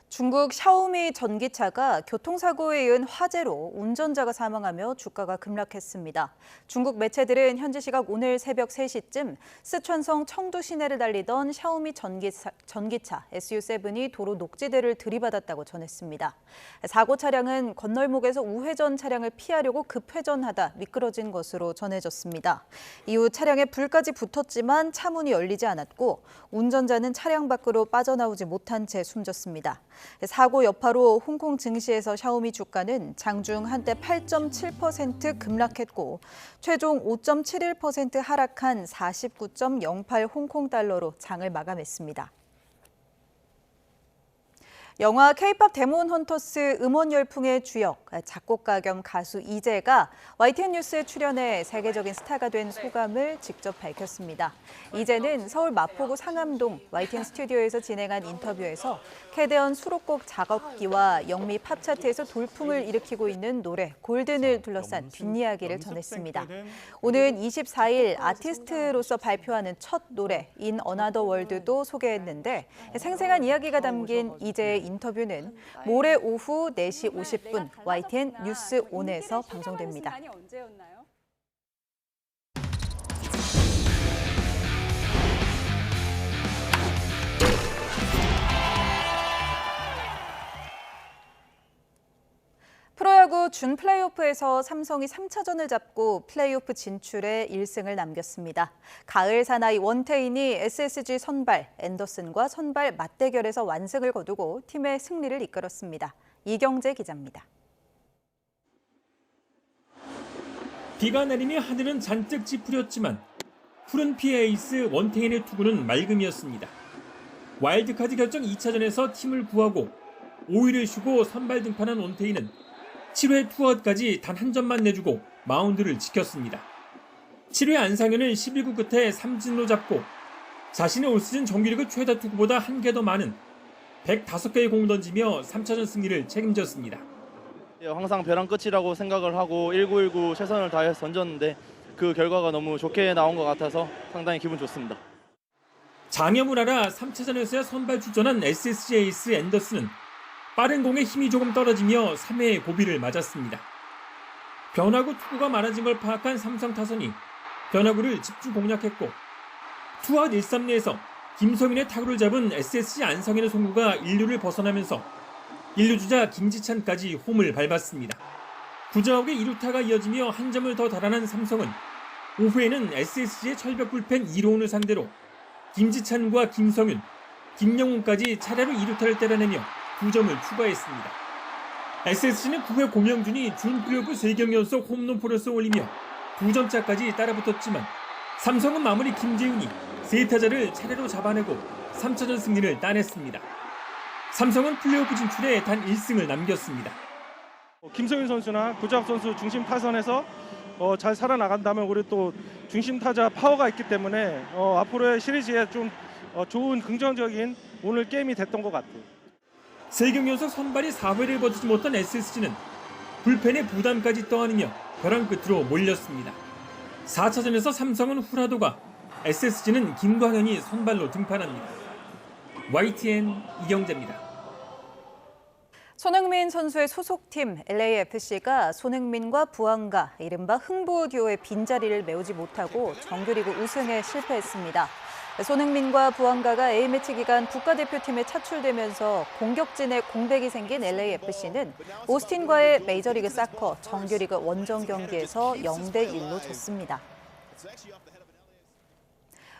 중국 샤오미 전기차가 교통사고에 이은 화재로 운전자가 사망하며 주가가 급락했습니다. 중국 매체들은 현지 시각 오늘 새벽 3시쯤 쓰촨성 청두 시내를 달리던 샤오미 전기차 SU7이 도로 녹지대를 들이받았다고 전했습니다. 사고 차량은 건널목에서 우회전 차량을 피하려고 급회전하다 미끄러진 것으로 전해졌습니다. 이후 차량에 불까지 붙었지만 차문이 열리지 않았고 운전자는 차량 밖으로 빠져나오지 못한 채 숨졌습니다. 사고 여파로 홍콩 증시에서 샤오미 주가는 장중 한때 8.7% 급락했고 최종 5.71% 하락한 49.08 홍콩 달러로 장을 마감했습니다. 영화 K-팝 데몬 헌터스 음원 열풍의 주역, 작곡가 겸 가수 이재가 YTN 뉴스에 출연해 세계적인 스타가 된 소감을 직접 밝혔습니다. 이재는 서울 마포구 상암동 YTN 스튜디오에서 진행한 인터뷰에서 캐대언 수록곡 작업기와 영미 팝 차트에서 돌풍을 일으키고 있는 노래 골든을 둘러싼 뒷이야기를 전했습니다. 오는 24일 아티스트로서 발표하는 첫 노래 In Another World도 소개했는데 생생한 이야기가 담긴 이재의 인터뷰는 모레 오후 4시 50분 YTN 뉴스 온에서 방송됩니다. 프로야구 준 플레이오프에서 삼성이 3차전을 잡고 플레이오프 진출에 1승을 남겼습니다. 가을 사나이 원태인이 SSG 선발 앤더슨과 선발 맞대결에서 완승을 거두고 팀의 승리를 이끌었습니다. 이경재 기자입니다. 비가 내리며 하늘은 잔뜩 찌푸렸지만 푸른 피의 에이스 원태인의 투구는 맑음이었습니다. 와일드카드 결정 2차전에서 팀을 구하고 5위를 쉬고 선발 등판한 원태인은 7회 투아웃까지 단 한 점만 내주고 마운드를 지켰습니다. 7회 안상현은 11구 끝에 삼진로 잡고 자신의 올 시즌 정규리그 최다 투구보다 한 개 더 많은 105개의 공을 던지며 3차전 승리를 책임졌습니다. 항상 벼랑 끝이라고 생각을 하고 1919 최선을 다해서 던졌는데 그 결과가 너무 좋게 나온 것 같아서 상당히 기분 좋습니다. 장염을 알아 3차전에서야 선발 출전한 SSG 에이스 앤더슨은 빠른 공에 힘이 조금 떨어지며 3회의 고비를 맞았습니다. 변화구 투구가 많아진 걸 파악한 삼성 타선이 변화구를 집중 공략했고 투아웃 1-3루에서 김성윤의 타구를 잡은 SSG 안성현의 송구가 1루를 벗어나면서 1루 주자 김지찬까지 홈을 밟았습니다. 9자옥의 2루타가 이어지며 한 점을 더 달아난 삼성은 5회에는 SSG의 철벽 불펜 이로운을 상대로 김지찬과 김성윤, 김영훈까지 차례로 2루타를 때려내며 2점을 추가했습니다. SSG는 9회 고명준이 준 플레이오프 3경기 연속 홈런포를 쏘올리며 2점차까지 따라붙었지만 삼성은 마무리 김재윤이 3타자를 차례로 잡아내고 3차전 승리를 따냈습니다. 삼성은 플레이오프 진출에 단 1승을 남겼습니다. 김성윤 선수나 구자욱 선수 중심 타선에서 잘 살아나간다면 우리 또 중심 타자 파워가 있기 때문에 앞으로의 시리즈에 좀 좋은 긍정적인 오늘 게임이 됐던 것 같아요. 3경기 연속 선발이 4회를 버티지 못한 SSG는 불펜의 부담까지 떠안으며 벼랑 끝으로 몰렸습니다. 4차전에서 삼성은 후라도가, SSG는 김광현이 선발로 등판합니다. YTN 이경재입니다. 손흥민 선수의 소속팀 LAFC가 손흥민과 부안가, 이른바 흥부 듀오의 빈자리를 메우지 못하고 정규리그 우승에 실패했습니다. 손흥민과 부안가가 A매치 기간 국가대표팀에 차출되면서 공격진에 공백이 생긴 LAFC는 오스틴과의 메이저리그 사커 정규리그 원정 경기에서 0-1로 졌습니다.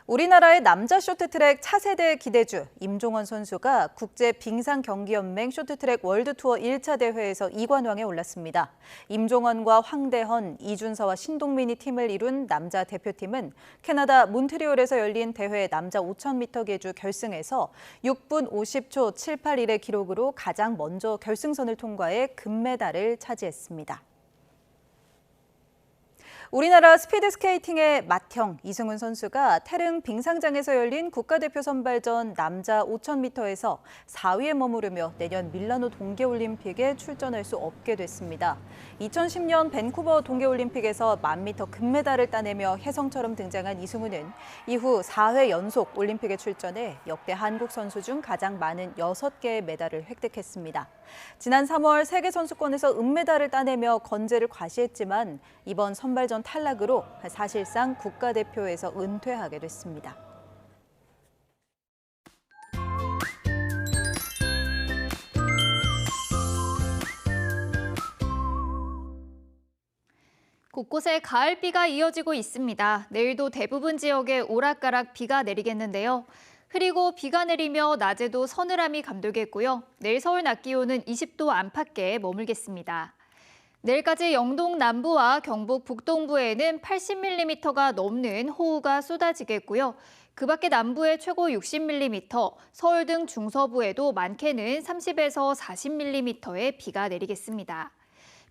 우리나라의 남자 쇼트트랙 차세대 기대주 임종원 선수가 국제 빙상 경기연맹 쇼트트랙 월드투어 1차 대회에서 2관왕에 올랐습니다. 임종원과 황대헌, 이준서와 신동민이 팀을 이룬 남자 대표팀은 캐나다 몬트리올에서 열린 대회 남자 5000m 계주 결승에서 6분 50초 781의 기록으로 가장 먼저 결승선을 통과해 금메달을 차지했습니다. 우리나라 스피드스케이팅의 맏형 이승훈 선수가 태릉 빙상장에서 열린 국가대표 선발전 남자 5000m에서 4위에 머무르며 내년 밀라노 동계올림픽에 출전할 수 없게 됐습니다. 2010년 밴쿠버 동계올림픽에서 1000m 금메달을 따내며 혜성처럼 등장한 이승훈은 이후 4회 연속 올림픽에 출전해 역대 한국 선수 중 가장 많은 6개의 메달을 획득했습니다. 지난 3월 세계선수권에서 은메달을 따내며 건재를 과시했지만 이번 선발전 탈락으로 사실상 국가대표에서 은퇴하게 됐습니다. 곳곳에 가을비가 이어지고 있습니다. 내일도 대부분 지역에 오락가락 비가 내리겠는데요. 흐리고 비가 내리며 낮에도 서늘함이 감돌겠고요. 내일 서울 낮 기온은 20도 안팎에 머물겠습니다. 내일까지 영동 남부와 경북 북동부에는 80mm가 넘는 호우가 쏟아지겠고요. 그 밖에 남부에 최고 60mm, 서울 등 중서부에도 많게는 30에서 40mm의 비가 내리겠습니다.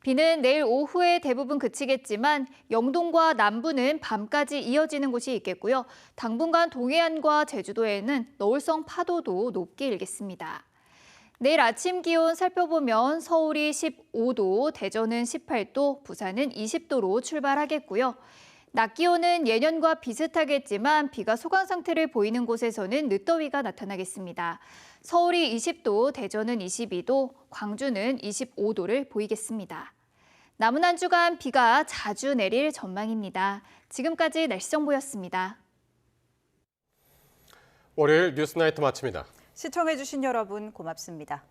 비는 내일 오후에 대부분 그치겠지만 영동과 남부는 밤까지 이어지는 곳이 있겠고요. 당분간 동해안과 제주도에는 너울성 파도도 높게 일겠습니다. 내일 아침 기온 살펴보면 서울이 15도, 대전은 18도, 부산은 20도로 출발하겠고요. 낮 기온은 예년과 비슷하겠지만 비가 소강 상태를 보이는 곳에서는 늦더위가 나타나겠습니다. 서울이 20도, 대전은 22도, 광주는 25도를 보이겠습니다. 남은 한 주간 비가 자주 내릴 전망입니다. 지금까지 날씨 정보였습니다. 월요일 뉴스나이트 마칩니다. 시청해주신 여러분 고맙습니다.